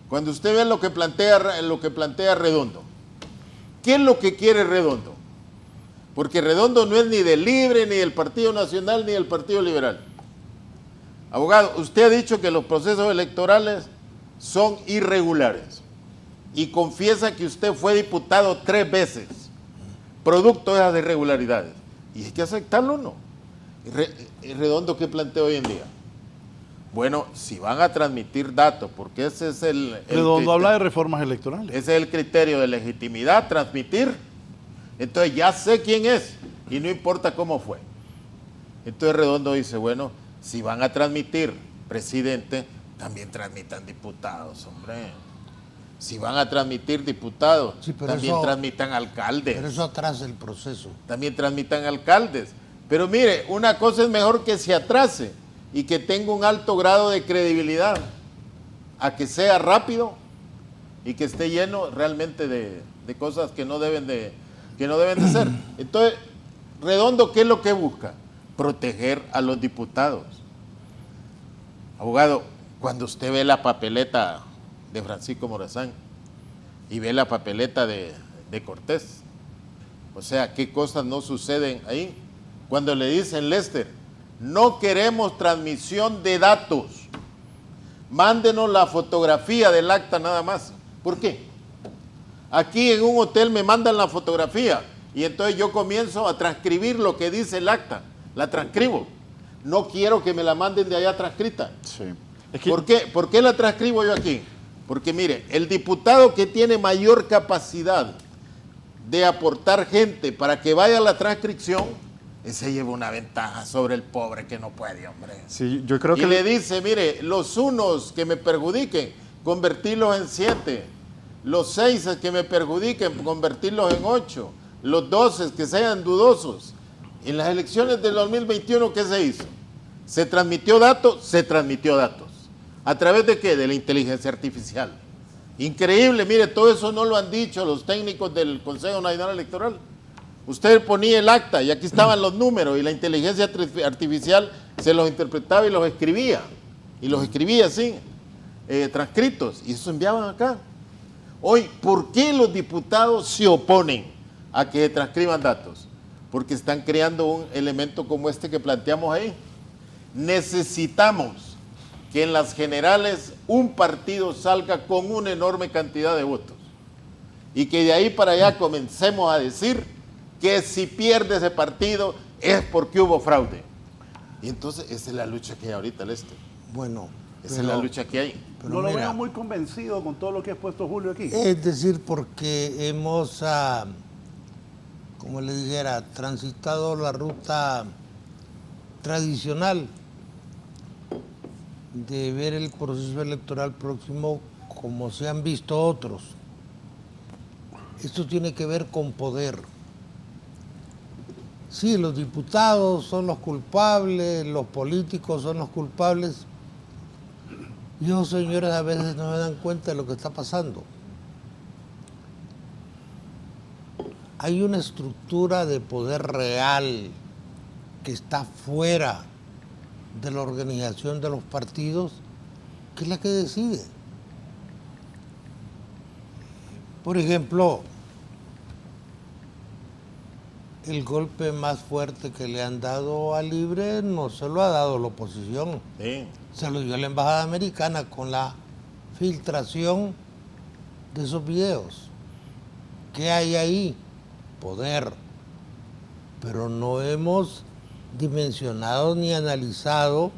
Cuando usted ve lo que plantea Redondo, ¿qué es lo que quiere Redondo? Porque Redondo no es ni del Libre, ni del Partido Nacional, ni del Partido Liberal. Abogado, usted ha dicho que los procesos electorales son irregulares y confiesa que usted fue diputado 3 veces, producto de esas irregularidades. Y hay que aceptarlo, ¿no? Redondo, ¿qué plantea hoy en día? Bueno, si van a transmitir datos, porque ese es Redondo habla de reformas electorales. Ese es el criterio de legitimidad, transmitir. Entonces ya sé quién es y no importa cómo fue. Entonces Redondo dice, bueno, si van a transmitir presidente, también transmitan diputados, hombre. Si van a transmitir diputados, sí, también transmitan alcaldes. Pero eso atrasa el proceso. También transmitan alcaldes. Pero mire, una cosa es mejor que se atrase y que tenga un alto grado de credibilidad, a que sea rápido y que esté lleno realmente de cosas que no deben de ser. Entonces, Redondo, ¿qué es lo que busca? Proteger a los diputados. Abogado, cuando usted ve la papeleta de Francisco Morazán y ve la papeleta de Cortés, o sea, ¿qué cosas no suceden ahí? Cuando le dicen, Lester, no queremos transmisión de datos, mándenos la fotografía del acta nada más. ¿Por qué? Aquí en un hotel me mandan la fotografía y entonces yo comienzo a transcribir lo que dice el acta, la transcribo. No quiero que me la manden de allá transcrita. Sí. ¿Por qué la transcribo yo aquí? Porque mire, el diputado que tiene mayor capacidad de aportar gente para que vaya a la transcripción, ese lleva una ventaja sobre el pobre que no puede, hombre. Sí, yo creo que... Y le dice, mire, los unos que me perjudiquen, convertirlos en 7. Los 6 que me perjudiquen, convertirlos en 8. Los 12 que sean dudosos. En las elecciones del 2021, ¿qué se hizo? ¿Se transmitió datos? Se transmitió datos. ¿A través de qué? De la inteligencia artificial. Increíble, mire, todo eso no lo han dicho los técnicos del Consejo Nacional Electoral. Usted ponía el acta y aquí estaban los números y la inteligencia artificial se los interpretaba y los escribía. Y los escribía así, transcritos, y eso enviaban acá. Hoy, ¿por qué los diputados se oponen a que transcriban datos? Porque están creando un elemento como este que planteamos ahí. Necesitamos que en las generales un partido salga con una enorme cantidad de votos y que de ahí para allá comencemos a decir que si pierde ese partido es porque hubo fraude. Y entonces esa es la lucha que hay ahorita, Lester. Bueno, esa es la lucha que hay. Pero no lo veo muy convencido con todo lo que ha expuesto Julio aquí. Es decir, porque hemos, como le dijera, transitado la ruta tradicional de ver el proceso electoral próximo como se han visto otros. Esto tiene que ver con poder. Sí, los diputados son los culpables, los políticos son los culpables. Yo, señores, a veces no me dan cuenta de lo que está pasando. Hay una estructura de poder real que está fuera de la organización de los partidos, que es la que decide. Por ejemplo, el golpe más fuerte que le han dado a Libre no se lo ha dado la oposición. Sí. Se lo dio la Embajada Americana con la filtración de esos videos. ¿Qué hay ahí? Poder. Pero no hemos dimensionado ni analizado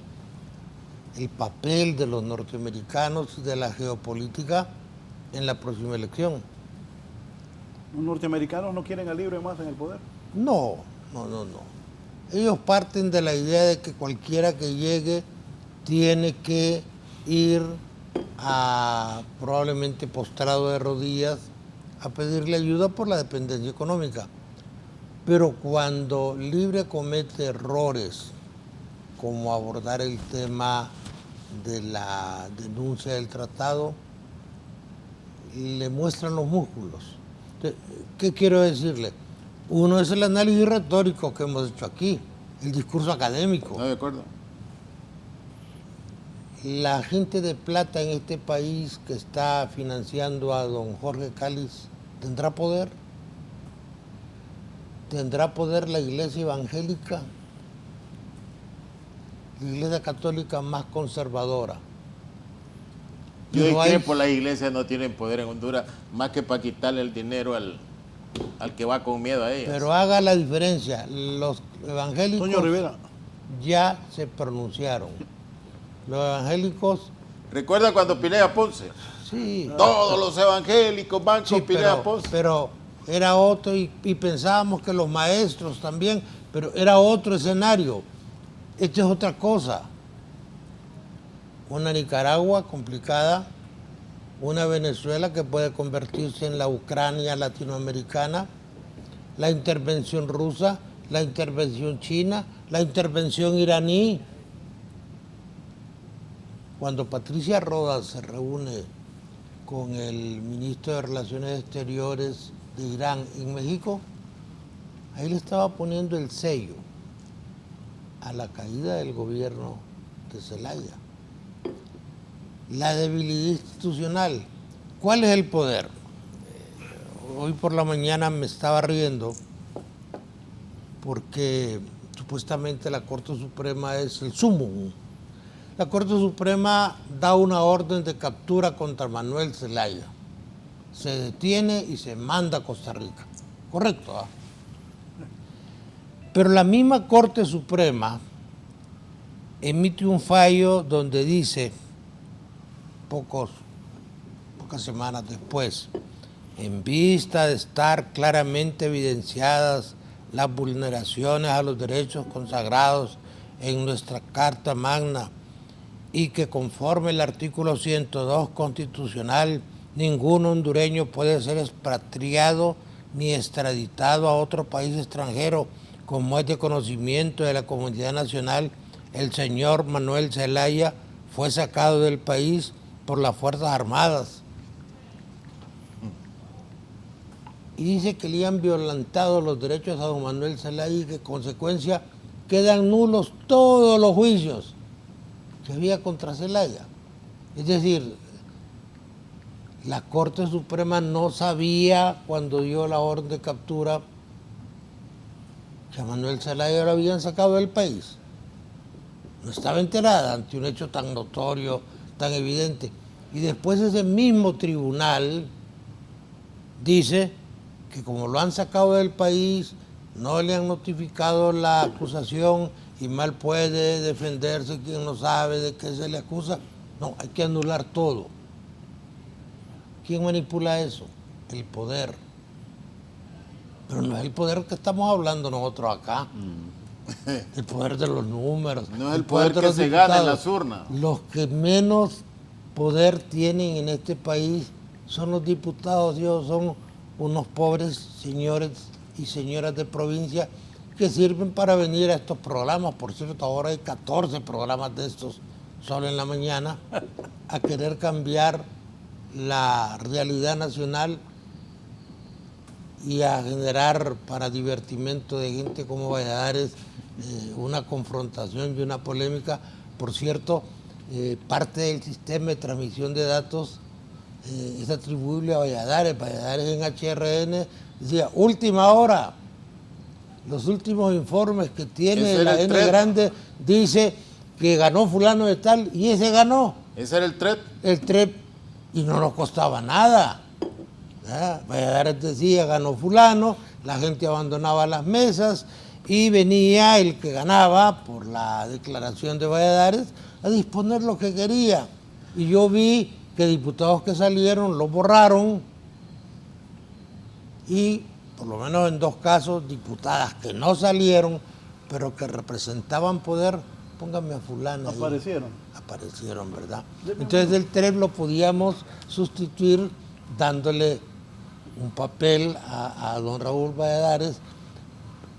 el papel de los norteamericanos y de la geopolítica en la próxima elección. ¿Los norteamericanos no quieren a Libre más en el poder? No. Ellos parten de la idea de que cualquiera que llegue tiene que ir probablemente postrado de rodillas a pedirle ayuda por la dependencia económica. Pero cuando Libre comete errores, como abordar el tema de la denuncia del tratado, le muestran los músculos. Entonces, ¿qué quiero decirle? Uno es el análisis retórico que hemos hecho aquí, el discurso académico. No, de acuerdo. La gente de plata en este país que está financiando a don Jorge Cáliz, ¿tendrá poder? ¿Tendrá poder la iglesia evangélica? La iglesia católica más conservadora. Yo discrepo, las iglesias no tienen poder en Honduras más que para quitarle el dinero al que va con miedo a ellas. Pero haga la diferencia. Los evangélicos Toño Rivera ya se pronunciaron. Los evangélicos... ¿Recuerda cuando Pineda Ponce? Sí. Todos los evangélicos van con Pineda Ponce. Pero era otro y pensábamos que los maestros también, pero era otro escenario. Esto es otra cosa. Una Nicaragua complicada, una Venezuela que puede convertirse en la Ucrania latinoamericana, la intervención rusa, la intervención china, la intervención iraní. cuando Patricia Rodas se reúne con el ministro de Relaciones Exteriores de Irán en México, ahí le estaba poniendo el sello a la caída del gobierno de Zelaya. La debilidad institucional. ¿Cuál es el poder? Hoy por la mañana me estaba riendo porque supuestamente la Corte Suprema es el sumum. La Corte Suprema da una orden de captura contra Manuel Zelaya. Se detiene y se manda a Costa Rica. Correcto, ¿ah? Pero la misma Corte Suprema emite un fallo donde dice, pocas semanas después, en vista de estar claramente evidenciadas las vulneraciones a los derechos consagrados en nuestra Carta Magna y que conforme el artículo 102 constitucional, ningún hondureño puede ser expatriado ni extraditado a otro país extranjero, como es de conocimiento de la comunidad nacional, el señor Manuel Zelaya fue sacado del país por las Fuerzas Armadas. Y dice que le han violentado los derechos a don Manuel Zelaya y que en consecuencia quedan nulos todos los juicios que había contra Zelaya. Es decir, la Corte Suprema no sabía cuando dio la orden de captura que a Manuel Zelaya lo habían sacado del país. No estaba enterada ante un hecho tan notorio, tan evidente. Y después ese mismo tribunal dice que como lo han sacado del país, no le han notificado la acusación y mal puede defenderse quien no sabe de qué se le acusa. No, hay que anular todo. ¿Quién manipula eso? El poder. Pero no es el poder que estamos hablando nosotros acá. El poder de los números. No es el poder que se gana en las urnas. Los que menos poder tienen en este país son los diputados. Ellos son unos pobres señores y señoras de provincia que sirven para venir a estos programas. Por cierto, ahora hay 14 programas de estos solo en la mañana a querer cambiar la realidad nacional y a generar para divertimento de gente como Valladares una confrontación y una polémica. Por cierto, parte del sistema de transmisión de datos es atribuible a Valladares. Valladares en HRN decía, última hora, los últimos informes que tiene la N grande dice que ganó fulano de tal y ese ganó. ¿Ese era el TREP? El TREP, y no nos costaba nada. Valladares decía, ganó fulano, la gente abandonaba las mesas y venía el que ganaba por la declaración de Valladares a disponer lo que quería. Y yo vi que diputados que salieron lo borraron y por lo menos en 2 casos diputadas que no salieron pero que representaban poder, pónganme a fulano. Aparecieron. Aparecieron, ¿verdad? Entonces el TREP lo podíamos sustituir dándole un papel a don Raúl Valladares.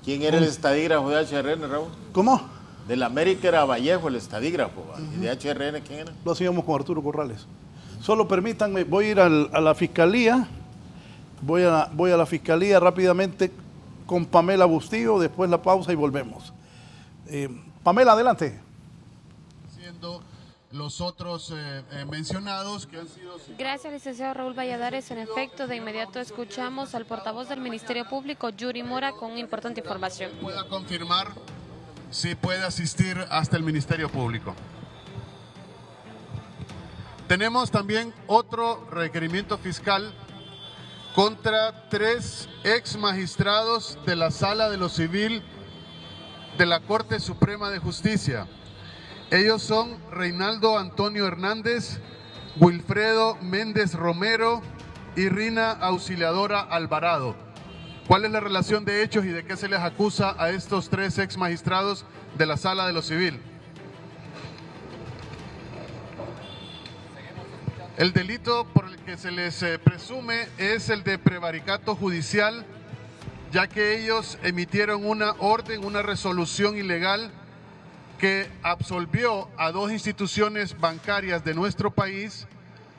¿Quién era el estadígrafo de HRN, Raúl? ¿Cómo? De la América era Vallejo, el estadígrafo. ¿Y de HRN quién era? Lo hacíamos con Arturo Corrales. Solo permítanme, voy a ir a la fiscalía. Voy a la fiscalía rápidamente con Pamela Bustillo, después la pausa y volvemos. Pamela, adelante. Siendo los otros mencionados que han sido... Gracias, licenciado Raúl Valladares. En efecto, de inmediato escuchamos al portavoz del Ministerio Público, Yuri Mora, con importante información. ¿Pueda confirmar si puede asistir hasta el Ministerio Público? Tenemos también otro requerimiento fiscal contra 3 ex magistrados de la Sala de lo Civil de la Corte Suprema de Justicia. Ellos son Reinaldo Antonio Hernández, Wilfredo Méndez Romero y Rina Auxiliadora Alvarado. ¿Cuál es la relación de hechos y de qué se les acusa a estos 3 ex magistrados de la Sala de lo Civil? El delito por el que se les presume es el de prevaricato judicial, ya que ellos emitieron una orden, una resolución ilegal que absolvió a 2 instituciones bancarias de nuestro país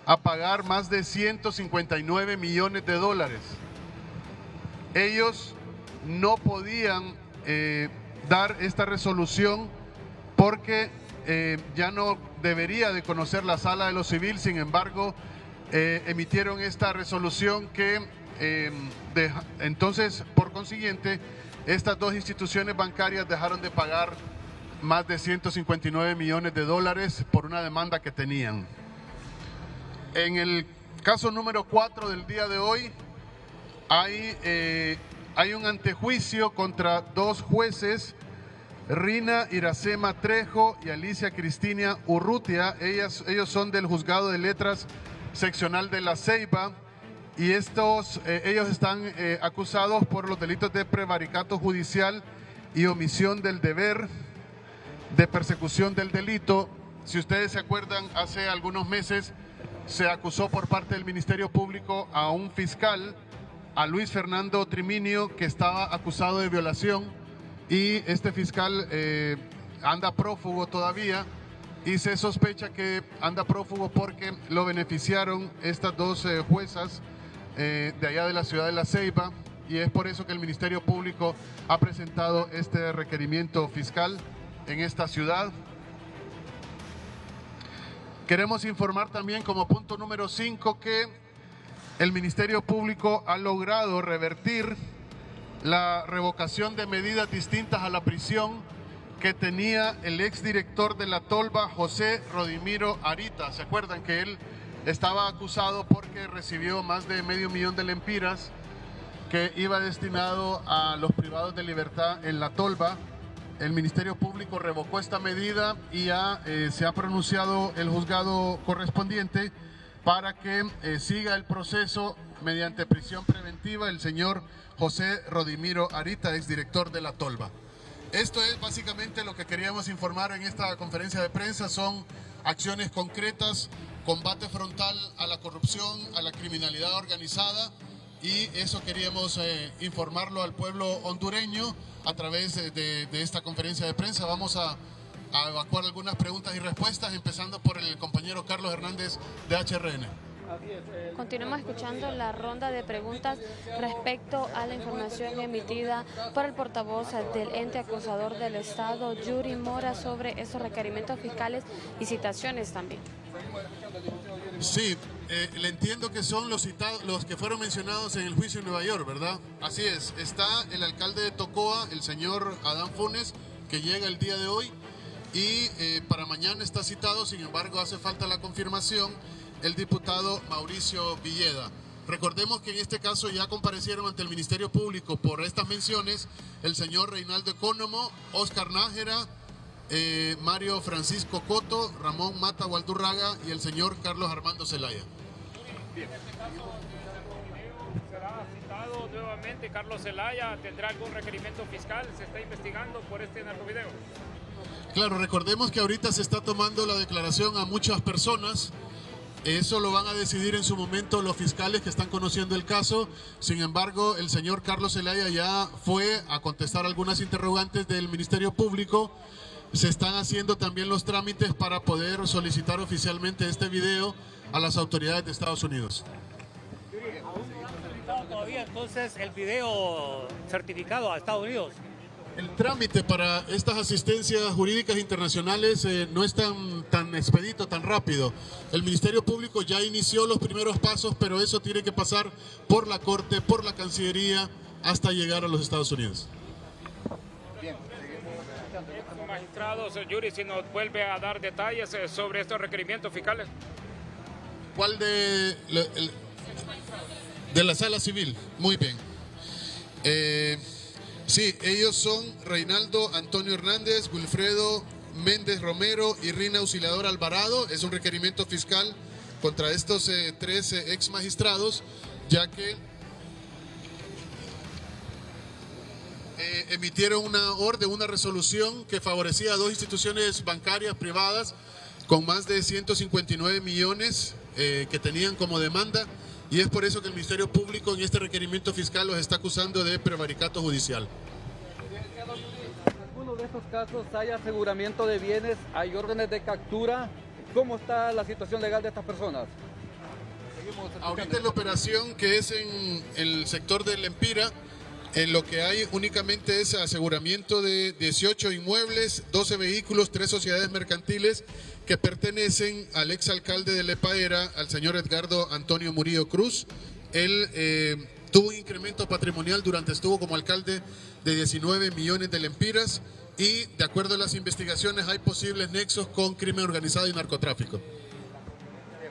a pagar más de 159 millones de dólares. Ellos no podían dar esta resolución porque ya no debería de conocer la Sala de lo Civil. Sin embargo, emitieron esta resolución que entonces, por consiguiente, estas 2 instituciones bancarias dejaron de pagar más de 159 millones de dólares por una demanda que tenían. En el caso número 4 del día de hoy, hay un antejuicio contra 2 jueces, Rina Iracema Trejo y Alicia Cristina Urrutia. Ellos son del Juzgado de Letras Seccional de La Ceiba, y ellos están acusados por los delitos de prevaricato judicial y omisión del deber de persecución del delito. Si ustedes se acuerdan, hace algunos meses se acusó por parte del Ministerio Público a un fiscal, a Luis Fernando Triminio, que estaba acusado de violación, y este fiscal anda prófugo todavía, y se sospecha que anda prófugo porque lo beneficiaron estas 2 juezas de allá de la ciudad de La Ceiba, y es por eso que el Ministerio Público ha presentado este requerimiento fiscal en esta ciudad. Queremos informar también como punto número 5 que el Ministerio Público ha logrado revertir la revocación de medidas distintas a la prisión que tenía el exdirector de la Tolva, José Rodimiro Arita. ¿Se acuerdan que él estaba acusado porque recibió más de $500,000 de lempiras que iba destinado a los privados de libertad en la Tolva? El Ministerio Público revocó esta medida y ya se ha pronunciado el juzgado correspondiente para que siga el proceso mediante prisión preventiva el señor José Rodimiro Arita, exdirector de la Tolva. Esto es básicamente lo que queríamos informar en esta conferencia de prensa. Son acciones concretas, combate frontal a la corrupción, a la criminalidad organizada, y eso queríamos informarlo al pueblo hondureño a través de esta conferencia de prensa. Vamos a evacuar algunas preguntas y respuestas, empezando por el compañero Carlos Hernández de HRN. Continuamos escuchando la ronda de preguntas respecto a la información emitida por el portavoz del ente acusador del Estado, Yuri Mora, sobre esos requerimientos fiscales y citaciones también. Sí, le entiendo que son los citados, los que fueron mencionados en el juicio en Nueva York, ¿verdad? Así es, está el alcalde de Tocoa, el señor Adán Funes, que llega el día de hoy, y para mañana está citado. Sin embargo, hace falta la confirmación el diputado Mauricio Villeda. Recordemos que en este caso ya comparecieron ante el Ministerio Público por estas menciones el señor Reinaldo Ecónomo, Oscar Nájera, Mario Francisco Coto, Ramón Mata Gualdurraga y el señor Carlos Armando Zelaya. ¿Será citado nuevamente Carlos Zelaya? ¿Tendrá algún requerimiento fiscal? ¿Se está investigando por este narcovideo? Claro, recordemos que ahorita se está tomando la declaración a muchas personas. Eso lo van a decidir en su momento los fiscales que están conociendo el caso. Sin embargo, el señor Carlos Zelaya ya fue a contestar algunas interrogantes del Ministerio Público. Se están haciendo también los trámites para poder solicitar oficialmente este video a las autoridades de Estados Unidos. ¿Todavía entonces el video certificado a Estados Unidos? El trámite para estas asistencias jurídicas internacionales no es tan expedito, tan rápido. El Ministerio Público ya inició los primeros pasos, pero eso tiene que pasar por la Corte, por la Cancillería, hasta llegar a los Estados Unidos. Bien. Magistrado Yuri, si nos vuelve a dar detalles sobre estos requerimientos fiscales. ¿Cuál de la Sala Civil? Muy bien. Sí, ellos son Reinaldo Antonio Hernández, Wilfredo Méndez Romero y Rina Auxiliador Alvarado. Es un requerimiento fiscal contra estos 13 ex magistrados, ya que emitieron una orden, una resolución que favorecía a 2 instituciones bancarias privadas con más de 159 millones que tenían como demanda, y es por eso que el Ministerio Público en este requerimiento fiscal los está acusando de prevaricato judicial. alguno de estos casos hay aseguramiento de bienes, hay órdenes de captura? ¿Cómo está la situación legal de estas personas? Ahorita en la operación que es en el sector del Lempira, en lo que hay únicamente es aseguramiento de 18 inmuebles, 12 vehículos, 3 sociedades mercantiles que pertenecen al exalcalde de Lepaera, al señor Edgardo Antonio Murillo Cruz. Él tuvo un incremento patrimonial durante estuvo como alcalde de 19 millones de lempiras y de acuerdo a las investigaciones hay posibles nexos con crimen organizado y narcotráfico.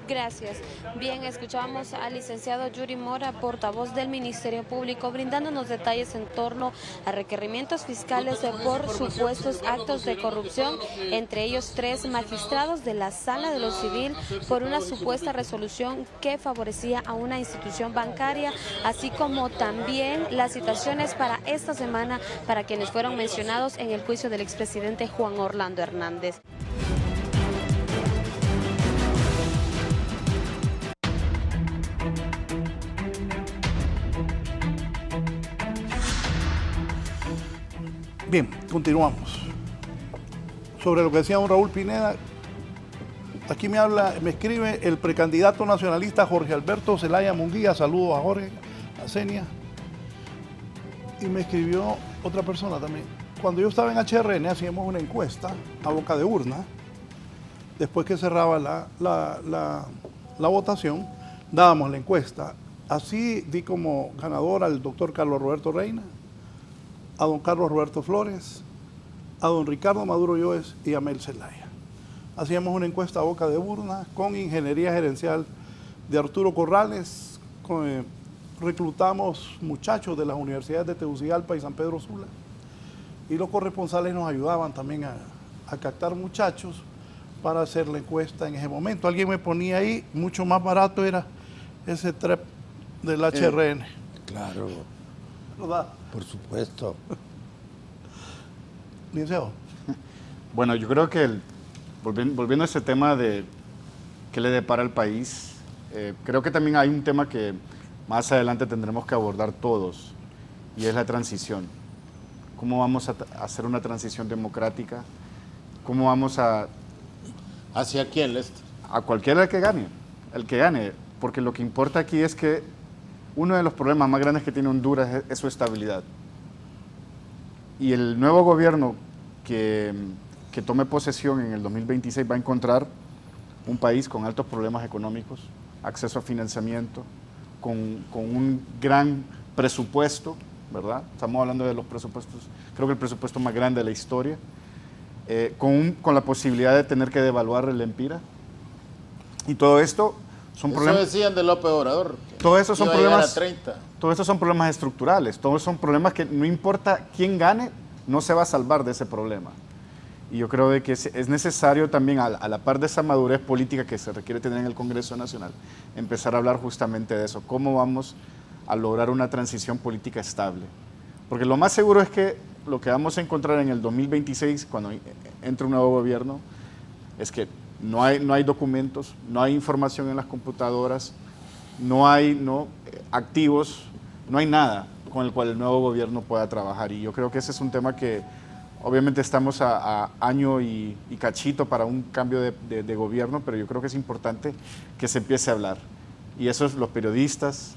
Gracias. Bien, escuchamos al licenciado Yuri Mora, portavoz del Ministerio Público, brindándonos detalles en torno a requerimientos fiscales por supuestos actos de corrupción, entre ellos 3 magistrados de la Sala de lo Civil por una supuesta resolución que favorecía a una institución bancaria, así como también las citaciones para esta semana para quienes fueron mencionados en el juicio del expresidente Juan Orlando Hernández. Bien, continuamos. Sobre lo que decía don Raúl Pineda, aquí me escribe el precandidato nacionalista Jorge Alberto Zelaya Munguía, saludos a Jorge, a Zenia, y me escribió otra persona también. Cuando yo estaba en HRN hacíamos una encuesta a boca de urna, después que cerraba la votación, dábamos la encuesta. Así di como ganador al doctor Carlos Roberto Reina, a don Carlos Roberto Flores, a don Ricardo Maduro Lloes y a Mel Zelaya. Hacíamos una encuesta a boca de urna con ingeniería gerencial de Arturo Corrales, reclutamos muchachos de las universidades de Tegucigalpa y San Pedro Sula, y los corresponsales nos ayudaban también a captar muchachos para hacer la encuesta en ese momento. Alguien me ponía ahí, mucho más barato era ese TREP del HRN. Claro. ¿Verdad? Por supuesto. Licenciado. Bueno, yo creo que volviendo a ese tema de qué le depara al país, creo que también hay un tema que más adelante tendremos que abordar todos, y es la transición. ¿Cómo vamos a hacer una transición democrática? ¿Cómo vamos a... ¿Hacia quién, Lester? A cualquiera que gane, el que gane, porque lo que importa aquí es que uno de los problemas más grandes que tiene Honduras es su estabilidad. Y el nuevo gobierno que tome posesión en el 2026 va a encontrar un país con altos problemas económicos, acceso a financiamiento, con un gran presupuesto, ¿verdad? Estamos hablando de los presupuestos, creo que el presupuesto más grande de la historia, con la posibilidad de tener que devaluar el Lempira. Y todo esto son problemas... Eso decían de López Obrador. Todo eso son problemas... 30. Todos estos son problemas estructurales, todos son problemas que no importa quién gane, no se va a salvar de ese problema. Y yo creo de que es necesario también, a la par de esa madurez política que se requiere tener en el Congreso Nacional, empezar a hablar justamente de eso, cómo vamos a lograr una transición política estable. Porque lo más seguro es que lo que vamos a encontrar en el 2026, cuando entre un nuevo gobierno, es que no hay documentos, no hay información en las computadoras, no hay activos, no hay nada con el cual el nuevo gobierno pueda trabajar. Y yo creo que ese es un tema que obviamente estamos a año y cachito para un cambio de gobierno, pero yo creo que es importante que se empiece a hablar. Y eso es los periodistas,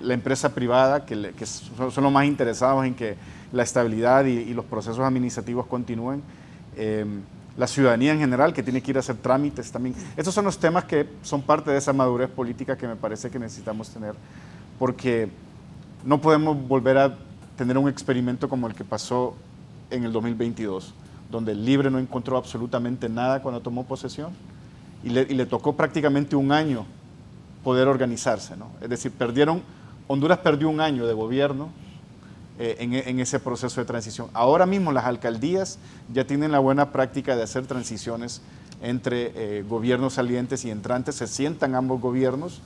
la empresa privada, que son los más interesados en que la estabilidad y los procesos administrativos continúen, la ciudadanía en general, que tiene que ir a hacer trámites también. Estos son los temas que son parte de esa madurez política que me parece que necesitamos tener, porque no podemos volver a tener un experimento como el que pasó en el 2022, donde el Libre no encontró absolutamente nada cuando tomó posesión y le tocó prácticamente un año poder organizarse, ¿no? Es decir, Honduras perdió un año de gobierno en ese proceso de transición. Ahora mismo las alcaldías ya tienen la buena práctica de hacer transiciones entre gobiernos salientes y entrantes, se sientan ambos gobiernos,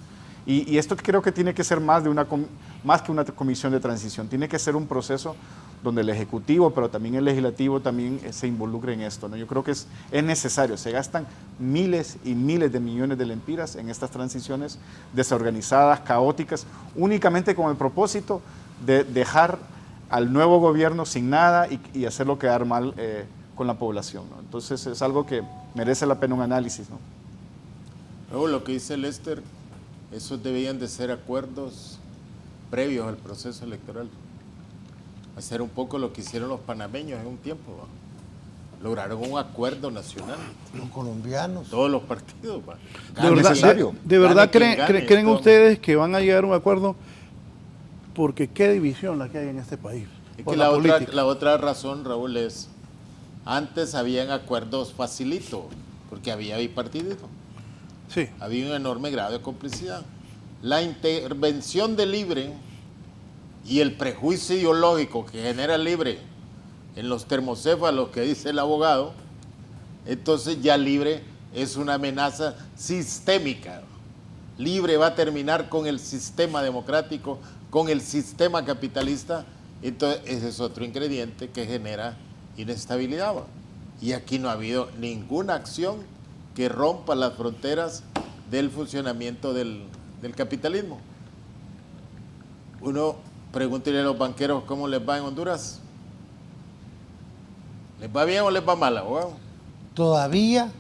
y esto creo que tiene que ser más que una comisión de transición, tiene que ser un proceso donde el Ejecutivo, pero también el Legislativo también se involucre en esto, ¿no? Yo creo que es necesario, se gastan miles y miles de millones de lempiras en estas transiciones desorganizadas, caóticas, únicamente con el propósito de dejar al nuevo gobierno sin nada y hacerlo quedar mal con la población, ¿no? Entonces es algo que merece la pena un análisis, ¿no? Luego lo que dice Lester, esos debían de ser acuerdos previos al proceso electoral. Hacer un poco lo que hicieron los panameños en un tiempo, ¿va? Lograron un acuerdo nacional. Los colombianos. Todos los partidos, ¿va? ¿De verdad creen ustedes que van a llegar a un acuerdo? Porque qué división la que hay en este país. Es que la otra razón, Raúl, es antes habían acuerdos facilitos, porque había bipartidismo. Sí. Había un enorme grado de complicidad. La intervención de Libre y el prejuicio ideológico que genera Libre en los termocéfalos que dice el abogado, entonces ya Libre es una amenaza sistémica. Libre va a terminar con el sistema democrático, con el sistema capitalista, entonces ese es otro ingrediente que genera inestabilidad. Y aquí no ha habido ninguna acción que rompa las fronteras del funcionamiento del capitalismo. Uno, pregúntele a los banqueros cómo les va en Honduras. ¿Les va bien o les va mal, abogado? Todavía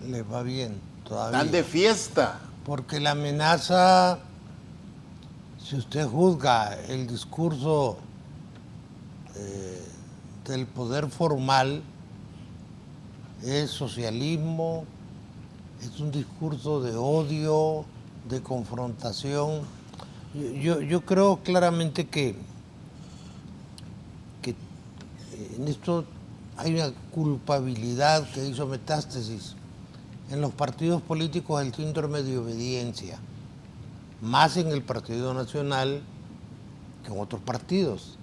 les va bien, todavía. Están de fiesta. Porque la amenaza, si usted juzga el discurso del poder formal, es socialismo, es un discurso de odio, de confrontación. Yo creo claramente que en esto hay una culpabilidad que hizo metástasis en los partidos políticos del síndrome de obediencia, más en el Partido Nacional que en otros partidos.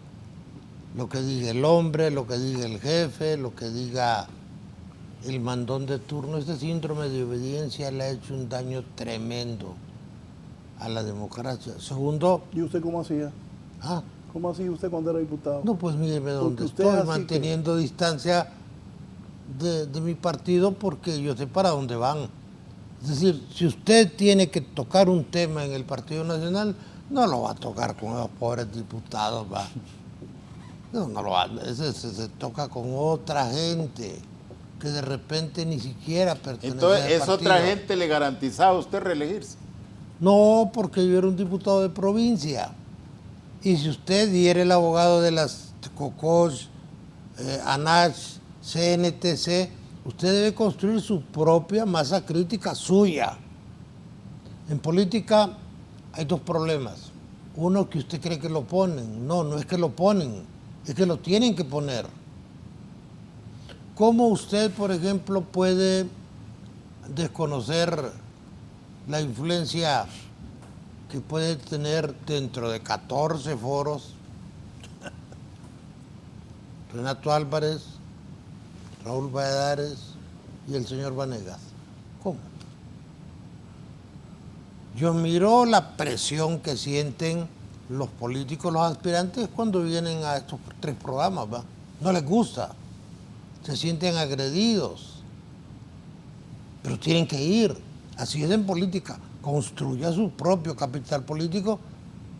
Lo que diga el hombre, lo que diga el jefe, lo que diga el mandón de turno, este síndrome de obediencia le ha hecho un daño tremendo a la democracia. Segundo... ¿Y usted cómo hacía? ¿Cómo hacía usted cuando era diputado? No, pues míreme dónde estoy, manteniendo distancia de mi partido porque yo sé para dónde van. Es decir, si usted tiene que tocar un tema en el Partido Nacional, no lo va a tocar con los pobres diputados, va. No lo va, se toca con otra gente que de repente ni siquiera pertenece Entonces, al ¿es partido. otra gente le garantizaba a usted reelegirse? No, porque yo era un diputado de provincia. Y si usted y era el abogado de las COCOS, ANACH, CNTC, usted debe construir su propia masa crítica suya. En política hay dos problemas. Uno, que usted cree que lo ponen. No, no es que lo ponen, es que lo tienen que poner. ¿Cómo usted, por ejemplo, puede desconocer la influencia que puede tener dentro de 14 foros Renato Álvarez, Raúl Valladares y el señor Vanegas? ¿Cómo? Yo miro la presión que sienten los políticos, los aspirantes, cuando vienen a estos 3 programas, ¿va? No les gusta, se sienten agredidos, pero tienen que ir. Así es en política. Construya su propio capital político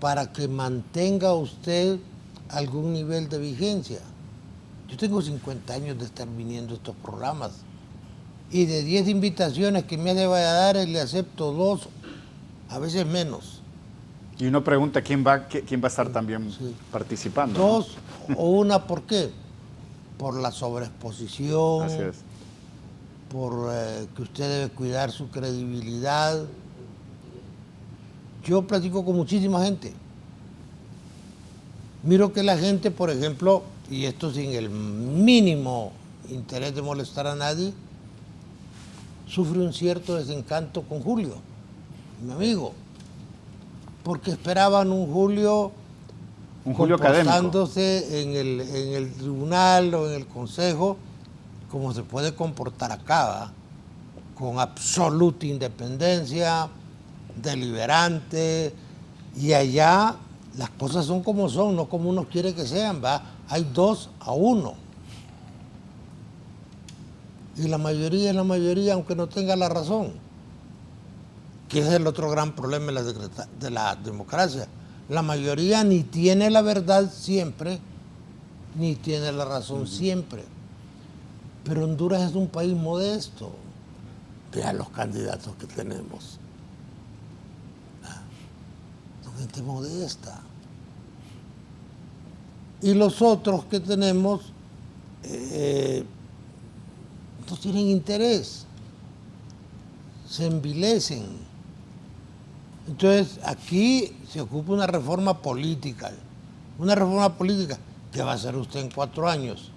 para que mantenga usted algún nivel de vigencia. Yo tengo 50 años de estar viniendo a estos programas y de 10 invitaciones que me hace Valladares le acepto 2, a veces menos. Y uno pregunta quién va a estar también participando. 2 o 1, ¿por qué? Por la sobreexposición. Así es. Por que usted debe cuidar su credibilidad. Yo platico con muchísima gente. Miro que la gente, por ejemplo, y esto sin el mínimo interés de molestar a nadie, sufre un cierto desencanto con Julio, mi amigo, porque esperaban un Julio comportándose en el tribunal o en el consejo como se puede comportar acá, ¿va? Con absoluta independencia, deliberante, y allá las cosas son como son, no como uno quiere que sean, ¿va? Hay 2-1. Y la mayoría es la mayoría, aunque no tenga la razón, que es el otro gran problema de la democracia. La mayoría ni tiene la verdad siempre, ni tiene la razón siempre. Pero Honduras es un país modesto. Vean los candidatos que tenemos. Son gente modesta. Y los otros que tenemos no tienen interés. Se envilecen. Entonces, aquí se ocupa una reforma política. Una reforma política que va a hacer usted en 4 años.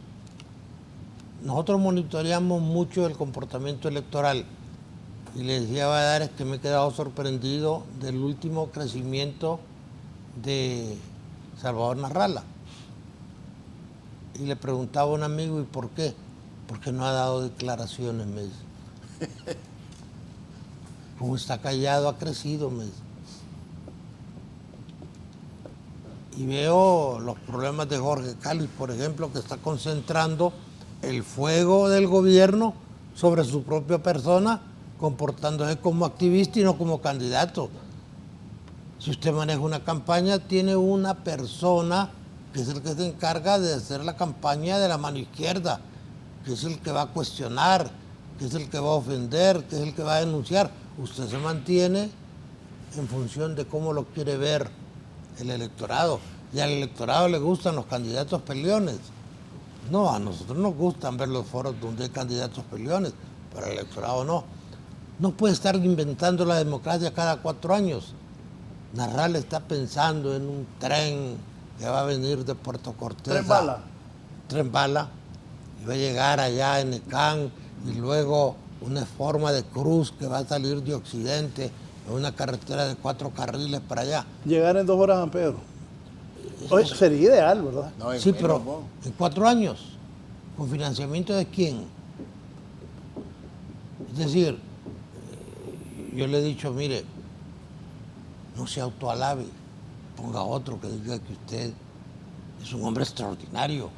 Nosotros monitoreamos mucho el comportamiento electoral. Y le decía a Valladares que me he quedado sorprendido del último crecimiento de Salvador Narrala. Y le preguntaba a un amigo, ¿y por qué? Porque no ha dado declaraciones, me dice. Como está callado, ha crecido, me dice. Y veo los problemas de Jorge Cáliz, por ejemplo, que está concentrando el fuego del gobierno sobre su propia persona, comportándose como activista y no como candidato. Si usted maneja una campaña, tiene una persona que es el que se encarga de hacer la campaña de la mano izquierda, que es el que va a cuestionar, que es el que va a ofender, que es el que va a denunciar. Usted se mantiene en función de cómo lo quiere ver el electorado. Y al electorado le gustan los candidatos peleones. No, a nosotros nos gustan ver los foros donde hay candidatos peleones, pero al electorado no. No puede estar inventando la democracia cada 4 años. Narrala está pensando en un tren que va a venir de Puerto Cortés. ¿Tren bala? Tren bala. Y va a llegar allá en Ecán y luego una forma de cruz que va a salir de Occidente, en una carretera de 4 carriles para allá. Llegar en 2 horas a San Pedro. Oye, sería ideal, ¿verdad? No, sí, pero en 4 años. ¿Con financiamiento de quién? Es decir, yo le he dicho, mire, no se autoalabe, ponga otro que diga que usted es un hombre extraordinario,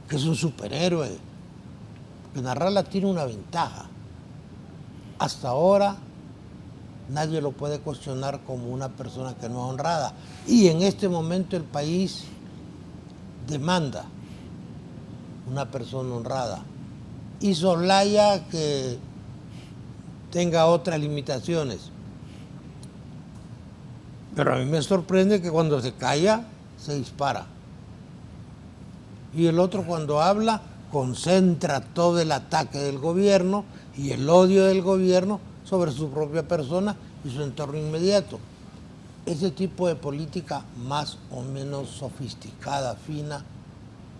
que es un superhéroe. Porque Narrala tiene una ventaja. Hasta ahora nadie lo puede cuestionar como una persona que no es honrada. Y en este momento el país demanda una persona honrada. Y soslaya que tenga otras limitaciones. Pero a mí me sorprende que cuando se calla, se dispara. Y el otro cuando habla, concentra todo el ataque del gobierno y el odio del gobierno sobre su propia persona y su entorno inmediato. Ese tipo de política más o menos sofisticada, fina,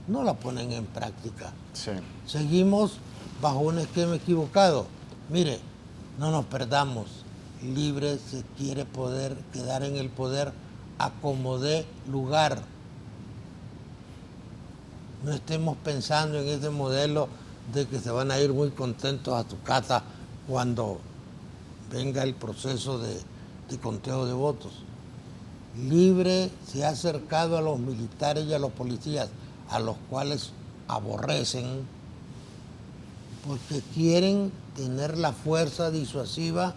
no la ponen en práctica. Sí. Seguimos bajo un esquema equivocado. Mire, no nos perdamos. Libre se quiere poder quedar en el poder a como dé lugar. No estemos pensando en ese modelo de que se van a ir muy contentos a su casa cuando venga el proceso de conteo de votos. Libre se ha acercado a los militares y a los policías, a los cuales aborrecen, porque quieren tener la fuerza disuasiva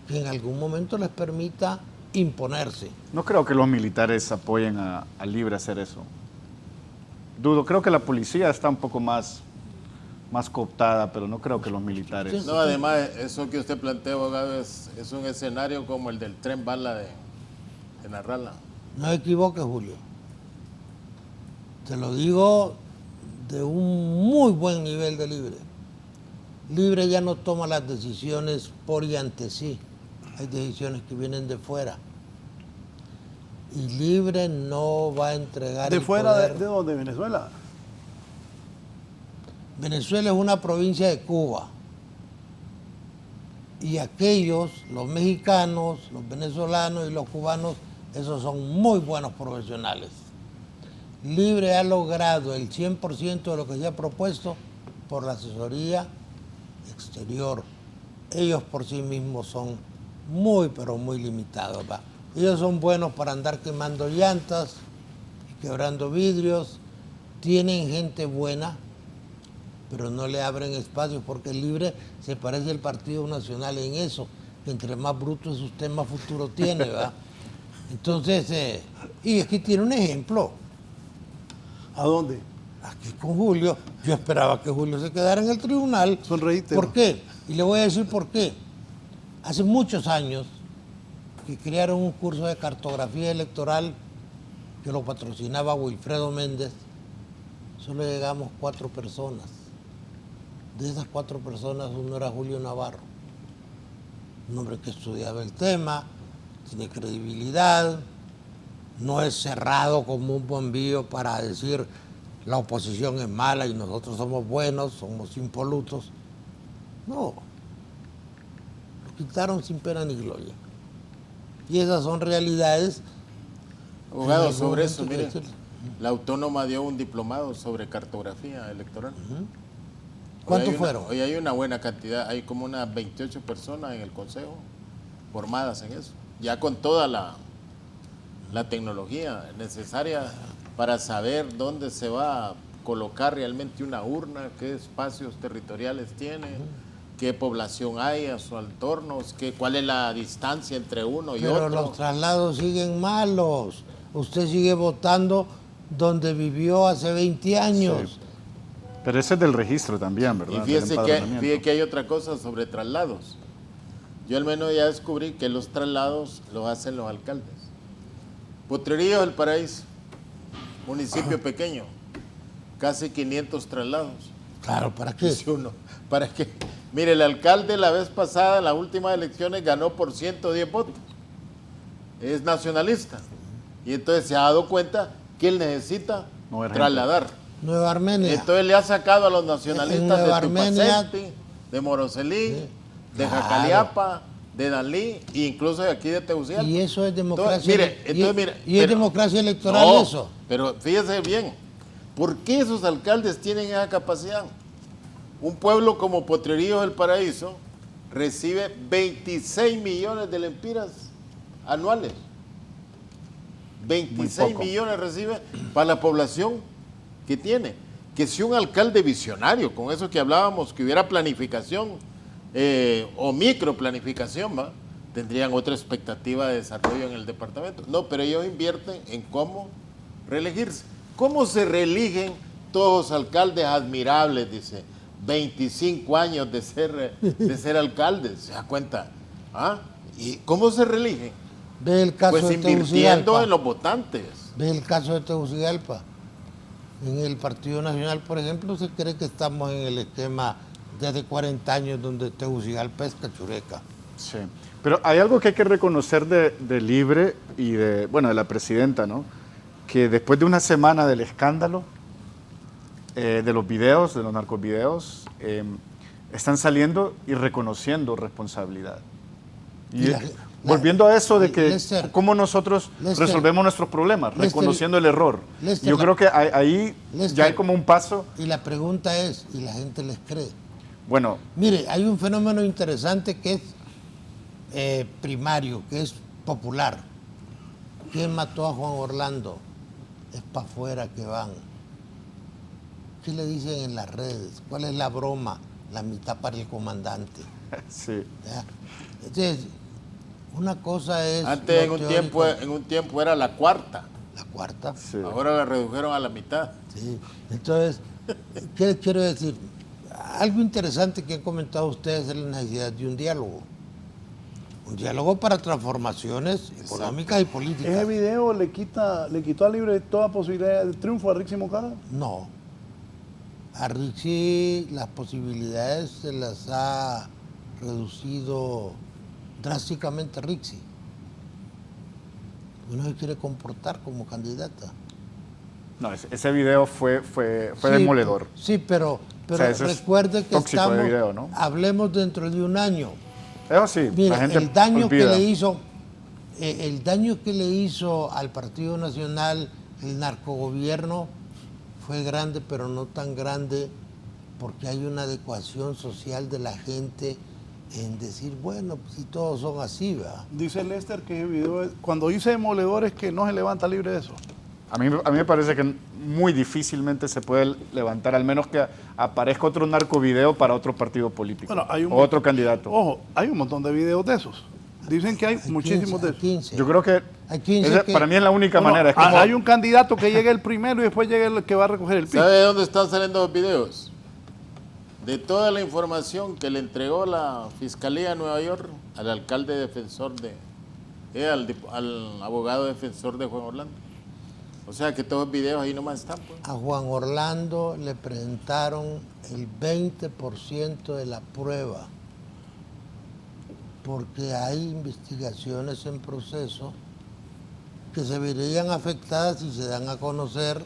que en algún momento les permita imponerse. No creo que los militares apoyen a Libre a hacer eso. Dudo, creo que la policía está un poco más cooptada, pero no creo que los militares... No, además, eso que usted plantea, abogado, es un escenario como el del tren bala de Narrala. No se equivoque, Julio. Te lo digo de un muy buen nivel de Libre. Libre ya no toma las decisiones por y ante sí. Hay decisiones que vienen de fuera. Y Libre no va a entregar ¿De el fuera poder. de dónde? ¿Venezuela? Venezuela es una provincia de Cuba. Y aquellos, los mexicanos, los venezolanos y los cubanos, esos son muy buenos profesionales. Libre ha logrado el 100% de lo que se ha propuesto por la asesoría exterior. Ellos por sí mismos son muy, pero muy limitados. ¿va? Ellos son buenos para andar quemando llantas y quebrando vidrios. Tienen gente buena, pero no le abren espacio porque Libre se parece al Partido Nacional en eso, que entre más bruto es usted, más futuro tiene, ¿va? Entonces, y aquí tiene un ejemplo. ¿A dónde? Aquí con Julio. Yo esperaba que Julio se quedara en el tribunal. Sonreíte. ¿Por qué? Y le voy a decir por qué. Hace muchos años que crearon un curso de cartografía electoral que lo patrocinaba Wilfredo Méndez. Solo llegamos 4 personas. De esas 4 personas, uno era Julio Navarro. Un hombre que estudiaba el tema, tiene credibilidad, no es cerrado como un bombillo para decir la oposición es mala y nosotros somos buenos, somos impolutos. No, lo quitaron sin pena ni gloria. Y esas son realidades. Abogado, sobre eso, mire, la Autónoma dio un diplomado sobre cartografía electoral. ¿Cuántos fueron? Hoy hay una buena cantidad, hay como unas 28 personas en el Consejo formadas en eso, ya con toda la tecnología necesaria para saber dónde se va a colocar realmente una urna, qué espacios territoriales tiene, qué población hay a su entorno, cuál es la distancia entre uno y otro. Pero los traslados siguen malos. Usted sigue votando donde vivió hace 20 años. Sí. Pero ese es del registro también, ¿verdad? Y fíjese que hay otra cosa sobre traslados. Yo al menos ya descubrí que los traslados los hacen los alcaldes. Potrerillos del Paraíso, municipio pequeño, casi 500 traslados. Claro, ¿para qué? ¿Para qué? Mire, el alcalde la vez pasada, en las últimas elecciones, ganó por 110 votos. Es nacionalista. Y entonces se ha dado cuenta que él necesita trasladar. Nueva Armenia. Entonces le ha sacado a los nacionalistas de Tupacenti, de Moroselí, de Jacaliapa, de Danlí, e incluso de aquí de Tegucigalpa. Y eso es democracia. Entonces, es democracia electoral no, eso. Pero fíjese bien, ¿por qué esos alcaldes tienen esa capacidad? Un pueblo como Potrerillos del Paraíso recibe 26 millones de lempiras anuales. 26 millones recibe para la población que tiene. Que si un alcalde visionario, con eso que hablábamos, que hubiera planificación o microplanificación, ¿va? Tendrían otra expectativa de desarrollo en el departamento. No, pero ellos invierten en cómo reelegirse. ¿Cómo se reeligen todos los alcaldes admirables? Dice, 25 años de ser alcaldes, ¿se da cuenta? ¿Ah? ¿Y cómo se reeligen? Ve el caso pues de invirtiendo en los votantes. Ve el caso de Tegucigalpa. En el Partido Nacional, por ejemplo, se cree que estamos en el esquema desde 40 años donde Tegucigalpa es cachureca. Sí, pero hay algo que hay que reconocer de Libre y de la presidenta, ¿no? Que después de una semana del escándalo, de los videos, de los narcovideos, están saliendo y reconociendo responsabilidad. Y volviendo a eso de que Lester, cómo nosotros resolvemos nuestros problemas, reconociendo el error. Yo creo que ahí ya hay como un paso. Y la pregunta es, ¿y la gente les cree? Bueno. Mire, hay un fenómeno interesante que es primario, que es popular. ¿Quién mató a Juan Orlando? Es para afuera que van. ¿Qué le dicen en las redes? ¿Cuál es la broma? La mitad para el comandante. Sí. ¿Ya? Entonces, una cosa es... Antes en un tiempo era la cuarta. ¿La cuarta? Sí. Ahora la redujeron a la mitad. Sí. Entonces, ¿qué quiero decir? Algo interesante que han comentado ustedes es la necesidad de un diálogo. Un diálogo para transformaciones económicas y políticas. ¿Ese video le quitó a Libre toda posibilidad de triunfo a Rixi Moncada? No. A Rixi las posibilidades se las ha reducido drásticamente Rixi. No se quiere comportar como candidata. No, ese video fue demoledor. Sí, pero recuerde que estamos, video, ¿no? Hablemos dentro de un año. Eso sí, mire, la gente el daño olvida. el daño que le hizo al Partido Nacional el narcogobierno fue grande, pero no tan grande, porque hay una adecuación social de la gente en decir, bueno, pues si todos son así, ¿verdad? Dice Lester que ese video, cuando dice demoledor, es que no se levanta Libre de eso. A mí me parece que muy difícilmente se puede levantar, al menos que aparezca otro narcovideo para otro partido político, bueno, o otro candidato. Ojo, hay un montón de videos de esos. Dicen que hay muchísimos de esos. Yo creo que, para mí es la única manera. Es como, hay un candidato que llegue el primero y después llegue el que va a recoger el piso. ¿Sabe de dónde están saliendo los videos? De toda la información que le entregó la Fiscalía de Nueva York al alcalde defensor al abogado defensor de Juan Orlando. O sea que todos los videos ahí nomás están. Pues. A Juan Orlando le presentaron el 20% de la prueba, porque hay investigaciones en proceso que se verían afectadas si se dan a conocer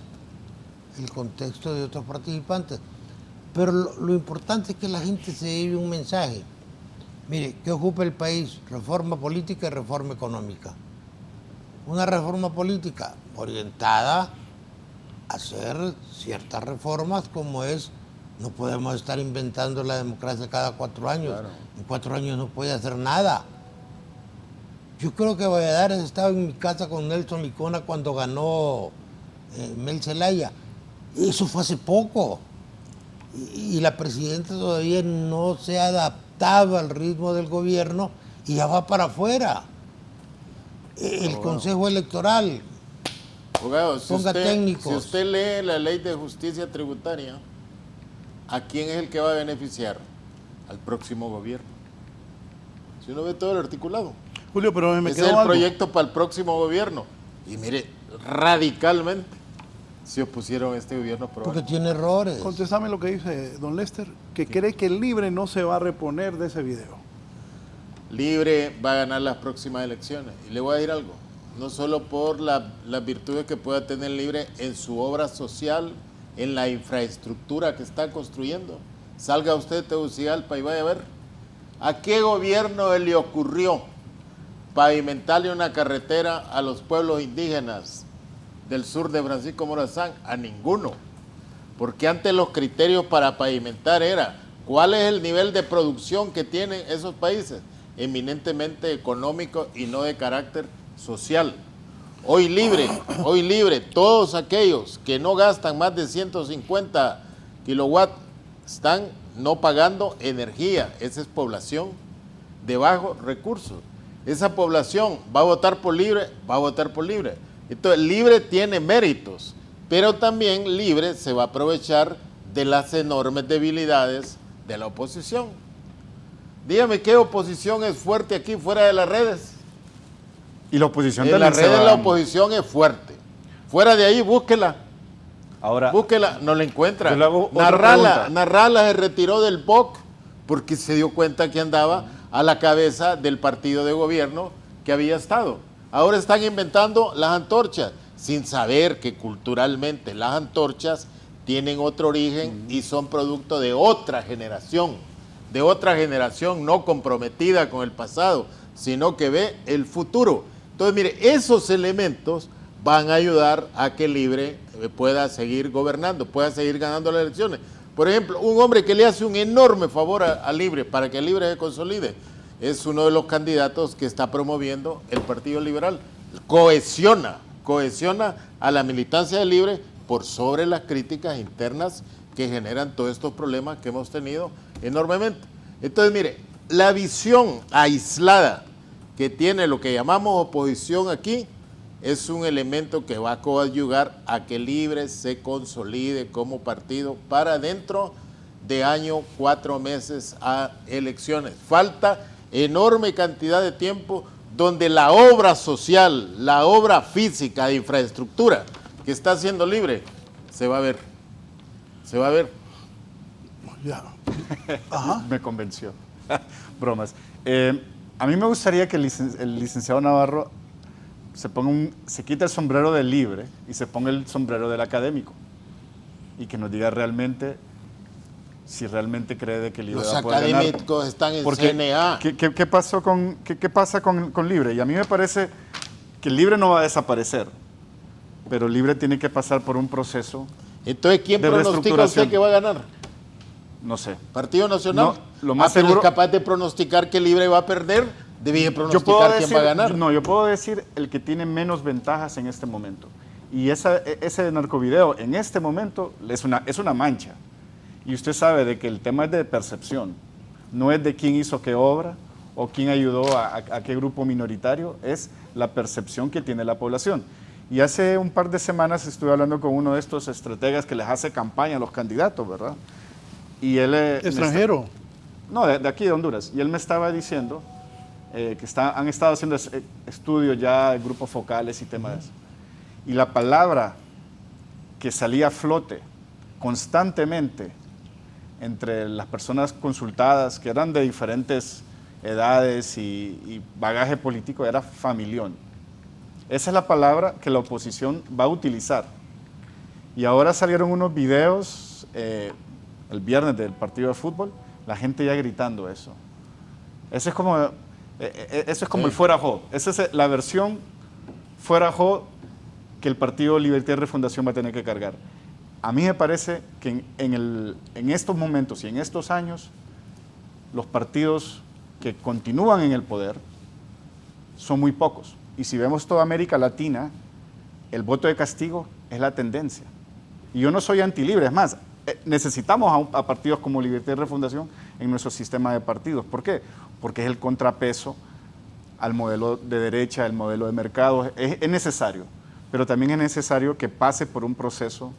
el contexto de otros participantes. Pero lo importante es que la gente se lleve un mensaje. Mire, ¿qué ocupa el país? Reforma política y reforma económica. Una reforma política orientada a hacer ciertas reformas, como es, no podemos estar inventando la democracia cada 4 años. Claro. En 4 años no puede hacer nada. Yo creo que Valladares estaba en mi casa con Nelson Licona cuando ganó Mel Zelaya. Eso fue hace poco. Y la presidenta todavía no se ha adaptado al ritmo del gobierno y ya va para afuera. El Consejo Electoral, abogado, ponga técnicos. Si usted lee la ley de justicia tributaria, ¿a quién es el que va a beneficiar? Al próximo gobierno. Si uno ve todo el articulado. Julio, pero me ese es el proyecto para el próximo gobierno. Y mire, radicalmente se opusieron a este gobierno. Porque tiene errores. Contéstame lo que dice don Lester, que cree que el Libre no se va a reponer de ese video. Libre va a ganar las próximas elecciones. Y le voy a decir algo, no solo por las virtudes que pueda tener Libre en su obra social, en la infraestructura que está construyendo. Salga usted de Tegucigalpa y vaya a ver. ¿A qué gobierno le ocurrió pavimentarle una carretera a los pueblos indígenas del sur de Francisco Morazán? A ninguno. Porque antes los criterios para pavimentar era cuál es el nivel de producción que tienen esos países, eminentemente económico y no de carácter social. Hoy libre, todos aquellos que no gastan más de 150 kilowatts están no pagando energía. Esa es población de bajos recursos. Esa población va a votar por Libre, va a votar por Libre. Entonces, Libre tiene méritos, pero también Libre se va a aprovechar de las enormes debilidades de la oposición. Dígame, ¿qué oposición es fuerte aquí fuera de las redes? Y la oposición en las redes la oposición es fuerte. Fuera de ahí, búsquela. Ahora, búsquela, no la encuentra. Narrala se retiró del BOC porque se dio cuenta que andaba a la cabeza del partido de gobierno que había estado. Ahora están inventando las antorchas, sin saber que culturalmente las antorchas tienen otro origen y son producto de otra generación no comprometida con el pasado, sino que ve el futuro. Entonces, mire, esos elementos van a ayudar a que Libre pueda seguir gobernando, pueda seguir ganando las elecciones. Por ejemplo, un hombre que le hace un enorme favor a Libre para que Libre se consolide es uno de los candidatos que está promoviendo el Partido Liberal. Cohesiona a la militancia de Libre por sobre las críticas internas que generan todos estos problemas que hemos tenido enormemente. Entonces, mire, la visión aislada que tiene lo que llamamos oposición aquí es un elemento que va a coadyuvar a que Libre se consolide como partido para dentro de año, 4 meses a elecciones. Falta enorme cantidad de tiempo donde la obra social, la obra física de infraestructura que está haciendo Libre se va a ver. Se va a ver. Ya. Ajá. Me convenció. Bromas. A mí me gustaría que el licenciado Navarro se quite el sombrero de Libre y se ponga el sombrero del académico y que nos diga realmente si realmente cree de que Libre va a poder ganar. Los académicos están en CNA. ¿Qué pasa con Libre? Y a mí me parece que Libre no va a desaparecer, pero Libre tiene que pasar por un proceso. Entonces, ¿quién pronostica usted que va a ganar? No sé. ¿Partido Nacional? No, lo más pero seguro, es capaz de pronosticar que Libre va a perder, debía pronosticar quién va a ganar. No, yo puedo decir el que tiene menos ventajas en este momento. Y ese narcovideo en este momento es una mancha. Y usted sabe de que el tema es de percepción, no es de quién hizo qué obra o quién ayudó a qué grupo minoritario, es la percepción que tiene la población. Y hace un par de semanas estuve hablando con uno de estos estrategas que les hace campaña a los candidatos, ¿verdad? Y él... ¿Extranjero? No, de aquí de Honduras. Y él me estaba diciendo que han estado haciendo estudios ya de grupos focales y temas de eso. Y la palabra que salía a flote constantemente entre las personas consultadas, que eran de diferentes edades y bagaje político, era familión. Esa es la palabra que la oposición va a utilizar. Y ahora salieron unos videos el viernes del partido de fútbol, la gente ya gritando eso. Eso es como el fuera jo. Esa es la versión fuera jo que el Partido Libertad y Refundación va a tener que cargar. A mí me parece que en estos momentos y en estos años, los partidos que continúan en el poder son muy pocos. Y si vemos toda América Latina, el voto de castigo es la tendencia. Y yo no soy antilibre, es más, necesitamos a partidos como Libertad y Refundación en nuestro sistema de partidos. ¿Por qué? Porque es el contrapeso al modelo de derecha, el modelo de mercado. Es necesario, pero también es necesario que pase por un proceso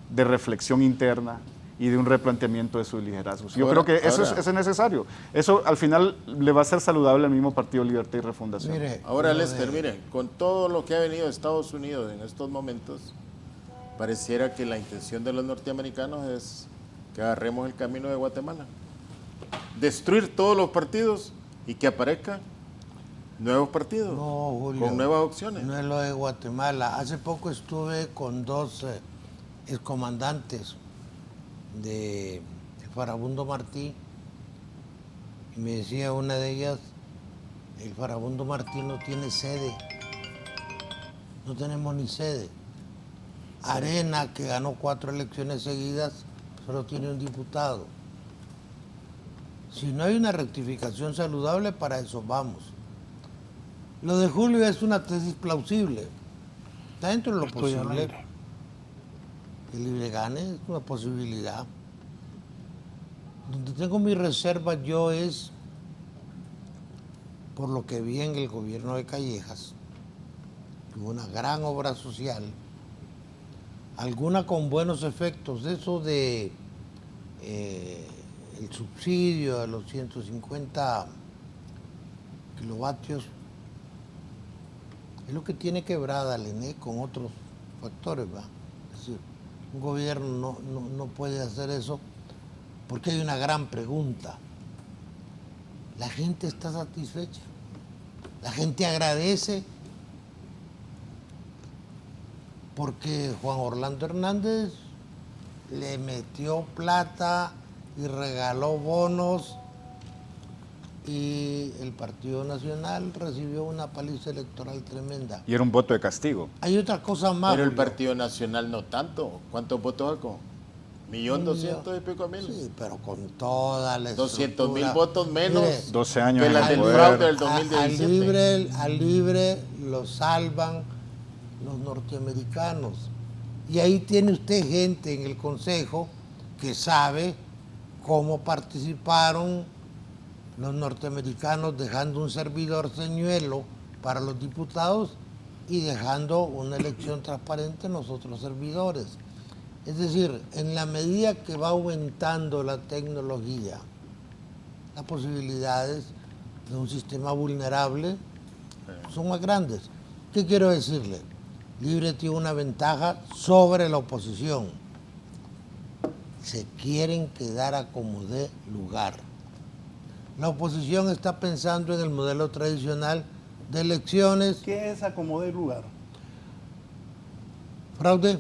de reflexión interna y de un replanteamiento de sus liderazgos. Yo creo que eso es necesario. Eso al final le va a ser saludable al mismo Partido Libertad y Refundación. Ahora, Lester, miren, con todo lo que ha venido de Estados Unidos en estos momentos, pareciera que la intención de los norteamericanos es que agarremos el camino de Guatemala. Destruir todos los partidos y que aparezcan nuevos partidos, no, Julio, con nuevas opciones. No es lo de Guatemala. Hace poco estuve con dos excomandantes de Farabundo Martí y me decía una de ellas, el Farabundo Martí no tiene sede, no tenemos ni sede. Arena, que ganó 4 elecciones seguidas, solo tiene un diputado. Si no hay una rectificación saludable, para eso vamos. Lo de Julio es una tesis plausible, está dentro de lo posible. Que Libre gane es una posibilidad. Donde tengo mi reserva yo es por lo que vi en el gobierno de Callejas, que hubo una gran obra social, alguna con buenos efectos, eso de el subsidio a los 150 kilovatios, es lo que tiene quebrada el ENE con otros factores, ¿va? Es decir, un gobierno no puede hacer eso porque hay una gran pregunta. La gente está satisfecha, la gente agradece porque Juan Orlando Hernández le metió plata y regaló bonos y el Partido Nacional recibió una paliza electoral tremenda. Y era un voto de castigo. Hay otra cosa más. Pero el Partido Nacional no tanto. ¿Cuántos votos sacó? 1.200.000 y pico mil. Sí, pero con toda la 200.000 votos menos. Mire, 12 años que en las el del poder. fraude del 2017. Al libre lo salvan los norteamericanos. Y ahí tiene usted gente en el Consejo que sabe cómo participaron los norteamericanos, dejando un servidor señuelo para los diputados y dejando una elección transparente en los otros servidores. Es decir, en la medida que va aumentando la tecnología, las posibilidades de un sistema vulnerable son más grandes. ¿Qué quiero decirle? Libre tiene una ventaja sobre la oposición. Se quieren quedar a como dé lugar. La oposición está pensando en el modelo tradicional de elecciones. ¿Qué es a como dé lugar? Fraude,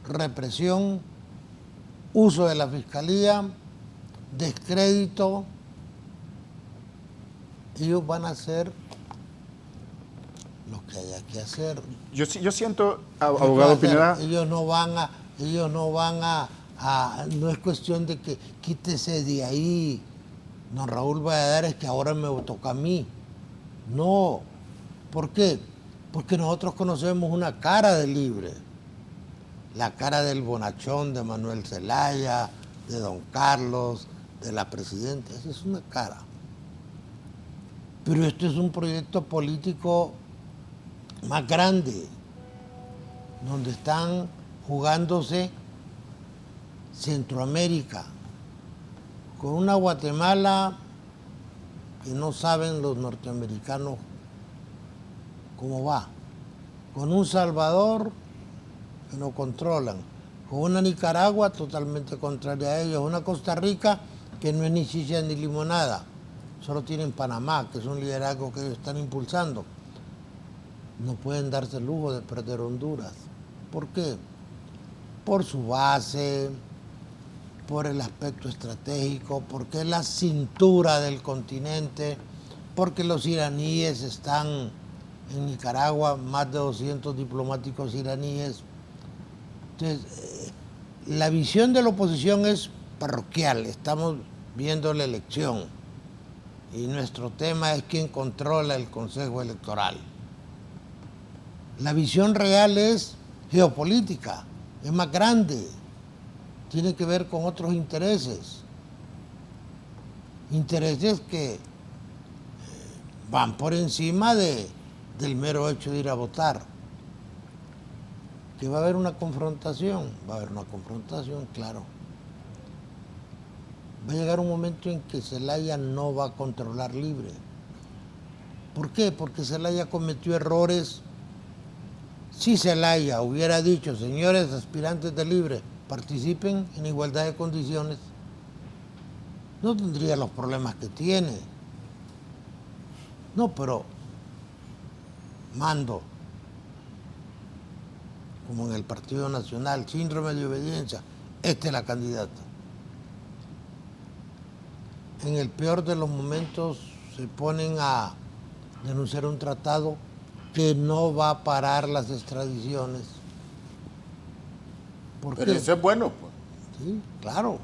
represión, uso de la fiscalía, descrédito. Ellos van a hacer lo que haya que hacer. Yo siento, abogado Pineda... Ellos no van a, no es cuestión de que quítese de ahí, don Raúl Valladares, que ahora me toca a mí. No. ¿Por qué? Porque nosotros conocemos una cara de Libre. La cara del bonachón de Manuel Zelaya, de don Carlos, de la presidenta. Esa es una cara. Pero esto es un proyecto político más grande, donde están jugándose Centroamérica, con una Guatemala que no saben los norteamericanos cómo va, con un Salvador que no controlan, con una Nicaragua totalmente contraria a ellos, una Costa Rica que no es ni chicha ni limonada, solo tienen Panamá, que es un liderazgo que ellos están impulsando. No pueden darse el lujo de perder Honduras. ¿Por qué? Por su base, por el aspecto estratégico, porque es la cintura del continente, porque los iraníes están en Nicaragua, más de 200 diplomáticos iraníes. Entonces, la visión de la oposición es parroquial, estamos viendo la elección y nuestro tema es quién controla el Consejo Electoral. La visión real es geopolítica, es más grande, tiene que ver con otros intereses, intereses que van por encima del mero hecho de ir a votar. ¿Que va a haber una confrontación? Va a haber una confrontación, claro. Va a llegar un momento en que Zelaya no va a controlar Libre. ¿Por qué? Porque Zelaya cometió errores. Si Zelaya hubiera dicho, señores aspirantes de Libre, participen en igualdad de condiciones, no tendría los problemas que tiene. No, pero mando, como en el Partido Nacional, síndrome de obediencia, esta es la candidata. En el peor de los momentos se ponen a denunciar un tratado que no va a parar las extradiciones. ¿Por Pero qué? eso es bueno, pues. Sí, claro.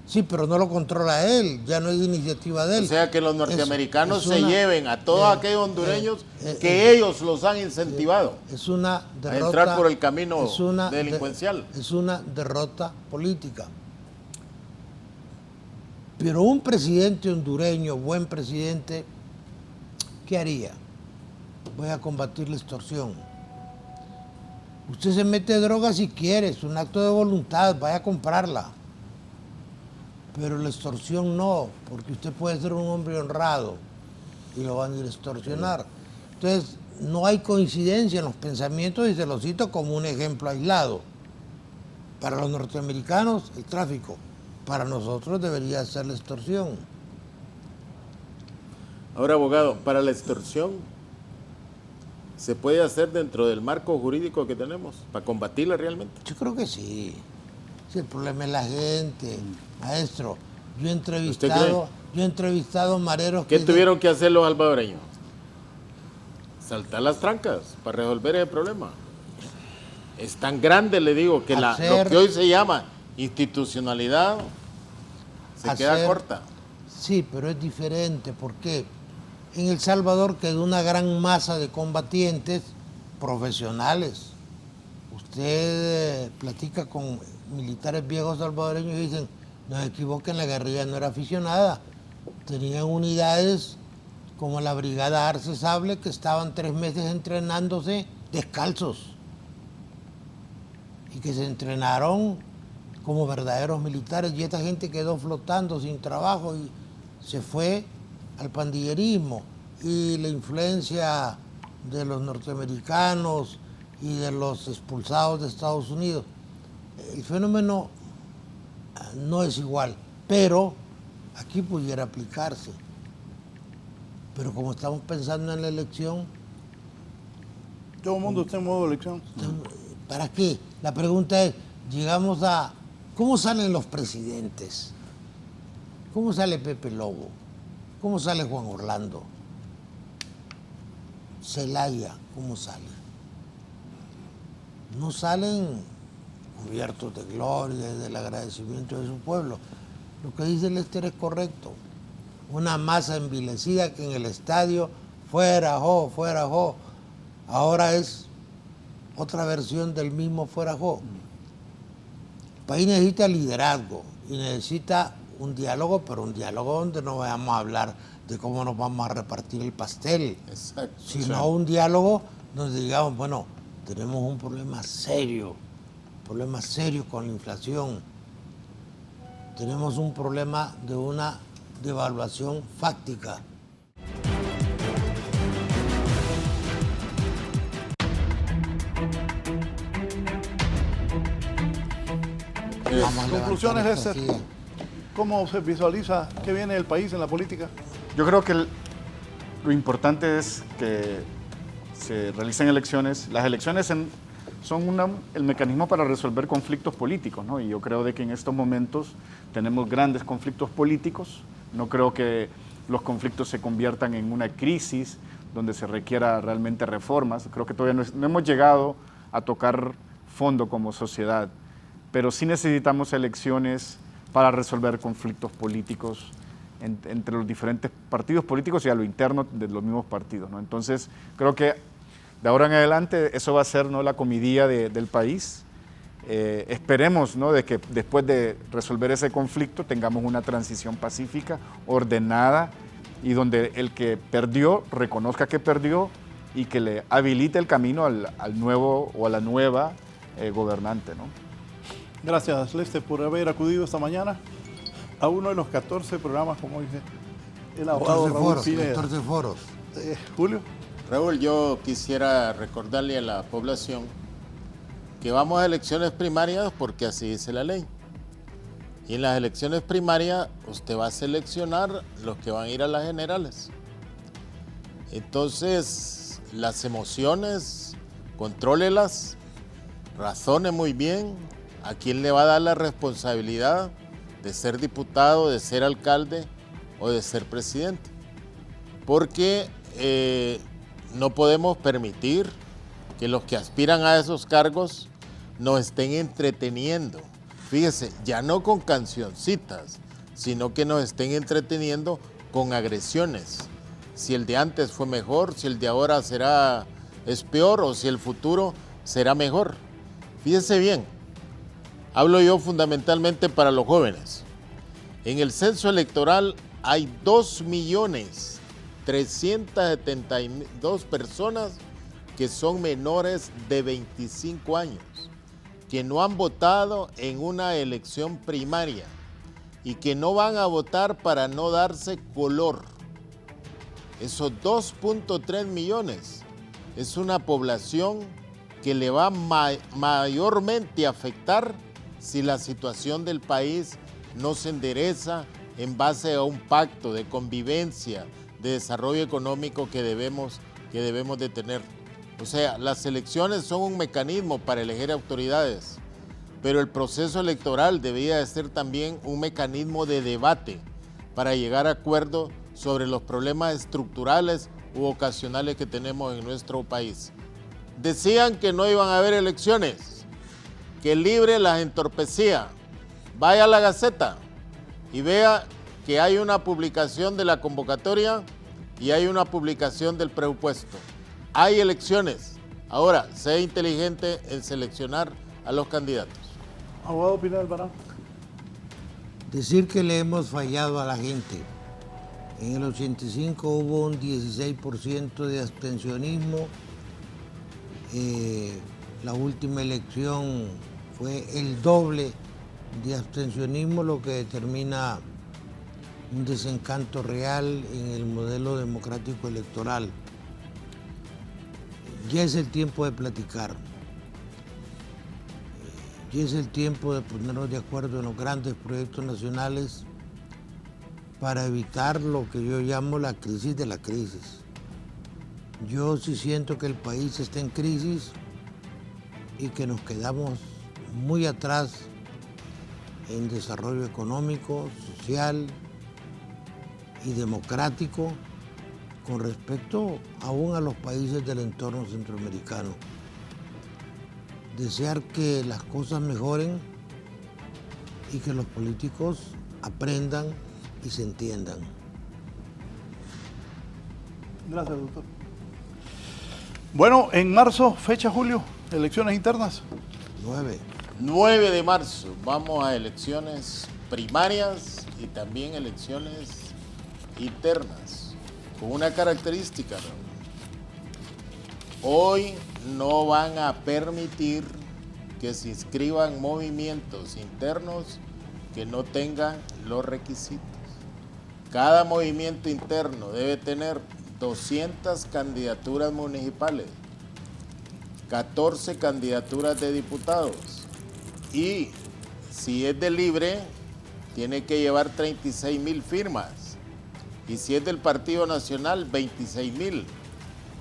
Sí, pero no lo controla él, ya no es iniciativa de él. O sea, que los norteamericanos se una, lleven a todos aquellos hondureños que ellos los han incentivado es una derrota, a entrar por el camino delincuencial. Es una derrota política. Pero un presidente hondureño, buen presidente, ¿qué haría? Voy a combatir la extorsión. Usted se mete droga si quiere, es un acto de voluntad, vaya a comprarla. Pero la extorsión no, porque usted puede ser un hombre honrado y lo van a ir a extorsionar. Entonces, no hay coincidencia en los pensamientos y se los cito como un ejemplo aislado. Para los norteamericanos, el tráfico. Para nosotros debería ser la extorsión. Ahora, abogado, para la extorsión, ¿se puede hacer dentro del marco jurídico que tenemos para combatirla realmente? Yo creo que sí. Sí, el problema es la gente. Maestro, yo he entrevistado mareros que... ¿Qué tuvieron que hacer los salvadoreños? Saltar las trancas para resolver ese problema. Es tan grande, le digo, que lo que hoy se llama institucionalidad se queda corta. Sí, pero es diferente. ¿Por qué? En El Salvador quedó una gran masa de combatientes profesionales. Usted platica con militares viejos salvadoreños y dicen, no se equivoquen, la guerrilla no era aficionada. Tenían unidades como la Brigada Arce Sable que estaban 3 meses entrenándose descalzos y que se entrenaron como verdaderos militares, y esta gente quedó flotando sin trabajo y se fue al pandillerismo. Y la influencia de los norteamericanos y de los expulsados de Estados Unidos, el fenómeno no es igual, pero aquí pudiera aplicarse. Pero como estamos pensando en la elección... Todo el mundo está en modo elección. ¿Para qué? La pregunta es, llegamos a... ¿Cómo salen los presidentes? ¿Cómo sale Pepe Lobo? ¿Cómo sale Juan Orlando? Zelaya, ¿cómo sale? No salen cubiertos de gloria y del agradecimiento de su pueblo. Lo que dice Lester es correcto. Una masa envilecida que en el estadio, fuera jo, fuera jo. Ahora es otra versión del mismo fuera jo. El país necesita liderazgo y necesita un diálogo, pero un diálogo donde no vayamos a hablar de cómo nos vamos a repartir el pastel, Exacto. sino un diálogo donde digamos, bueno, tenemos un problema serio con la inflación, tenemos un problema de una devaluación fáctica. Conclusiones, Lester. ¿Cómo se visualiza que viene el país en la política? Yo creo que lo importante es que se realicen elecciones. Las elecciones son el mecanismo para resolver conflictos políticos, ¿no? Y yo creo de que en estos momentos tenemos grandes conflictos políticos. No creo que los conflictos se conviertan en una crisis donde se requiera realmente reformas. Creo que todavía no hemos llegado a tocar fondo como sociedad, pero sí necesitamos elecciones para resolver conflictos políticos entre los diferentes partidos políticos y a lo interno de los mismos partidos, ¿no? Entonces, creo que de ahora en adelante eso va a ser, ¿no?, la comidilla del país. Esperemos, ¿no?, de que después de resolver ese conflicto tengamos una transición pacífica, ordenada, y donde el que perdió reconozca que perdió y que le habilite el camino al nuevo o a la nueva gobernante, ¿no? Gracias, Lester, por haber acudido esta mañana a uno de los 14 programas, como dice el abogado Raúl Pineda. 14 foros. Julio. Raúl, yo quisiera recordarle a la población que vamos a elecciones primarias porque así dice la ley. Y en las elecciones primarias usted va a seleccionar los que van a ir a las generales. Entonces, las emociones, contrólelas, razone muy bien a quién le va a dar la responsabilidad de ser diputado, de ser alcalde o de ser presidente. Porque no podemos permitir que los que aspiran a esos cargos nos estén entreteniendo. Fíjese, ya no con cancioncitas, sino que nos estén entreteniendo con agresiones. Si el de antes fue mejor, si el de ahora es peor o si el futuro será mejor. Fíjese bien, hablo yo fundamentalmente para los jóvenes. En el censo electoral hay 2.372.000 personas que son menores de 25 años, que no han votado en una elección primaria y que no van a votar para no darse color. Esos 2.3 millones es una población que le va mayormente a afectar si la situación del país no se endereza en base a un pacto de convivencia, de desarrollo económico que debemos de tener. O sea, las elecciones son un mecanismo para elegir autoridades, pero el proceso electoral debía de ser también un mecanismo de debate para llegar a acuerdos sobre los problemas estructurales u ocasionales que tenemos en nuestro país. Decían que no iban a haber elecciones, que el Libre las entorpecía. Vaya a la Gaceta y vea que hay una publicación de la convocatoria y hay una publicación del presupuesto. Hay elecciones. Ahora, sea inteligente en seleccionar a los candidatos. Abogado Pineda Alvarado. Decir que le hemos fallado a la gente. En el 85 hubo un 16% de abstencionismo. La última elección fue el doble de abstencionismo, lo que determina un desencanto real en el modelo democrático electoral. Ya es el tiempo de platicar. Ya es el tiempo de ponernos de acuerdo en los grandes proyectos nacionales para evitar lo que yo llamo la crisis de la crisis. Yo sí siento que el país está en crisis y que nos quedamos muy atrás en desarrollo económico, social y democrático con respecto aún a los países del entorno centroamericano. Desear que las cosas mejoren y que los políticos aprendan y se entiendan. Gracias, doctor. Bueno, en marzo, fecha, Julio, elecciones internas. 9 de marzo, vamos a elecciones primarias y también elecciones internas, con una característica, Raúl. Hoy no van a permitir que se inscriban movimientos internos que no tengan los requisitos. Cada movimiento interno debe tener 200 candidaturas municipales, 14 candidaturas de diputados y si es de libre tiene que llevar 36,000 firmas y si es del Partido Nacional 26,000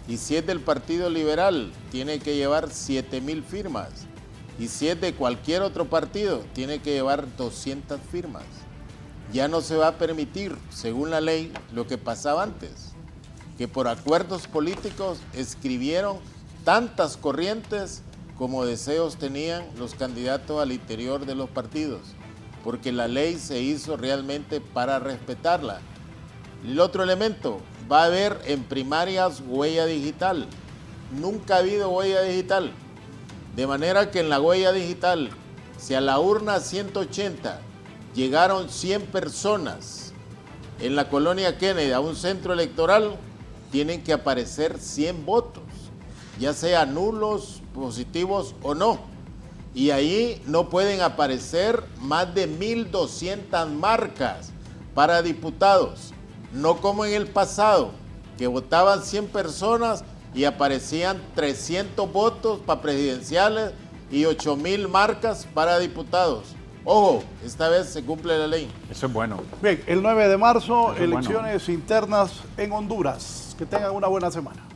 y si es del Partido Liberal tiene que llevar 7,000 firmas y si es de cualquier otro partido tiene que llevar 200 firmas. Ya no se va a permitir, según la ley, lo que pasaba antes, que por acuerdos políticos escribieron tantas corrientes como deseos tenían los candidatos al interior de los partidos, porque la ley se hizo realmente para respetarla. El otro elemento, va a haber en primarias huella digital. Nunca ha habido huella digital. De manera que en la huella digital, si a la urna 180 llegaron 100 personas en la colonia Kennedy a un centro electoral, tienen que aparecer 100 votos, ya sea nulos, positivos o no. Y ahí no pueden aparecer más de 1,200 marcas para diputados, no como en el pasado, que votaban 100 personas y aparecían 300 votos para presidenciales y 8,000 marcas para diputados. Ojo, esta vez se cumple la ley. Eso es bueno. Bien, el 9 de marzo, Eso es elecciones internas en Honduras. Que tengan una buena semana.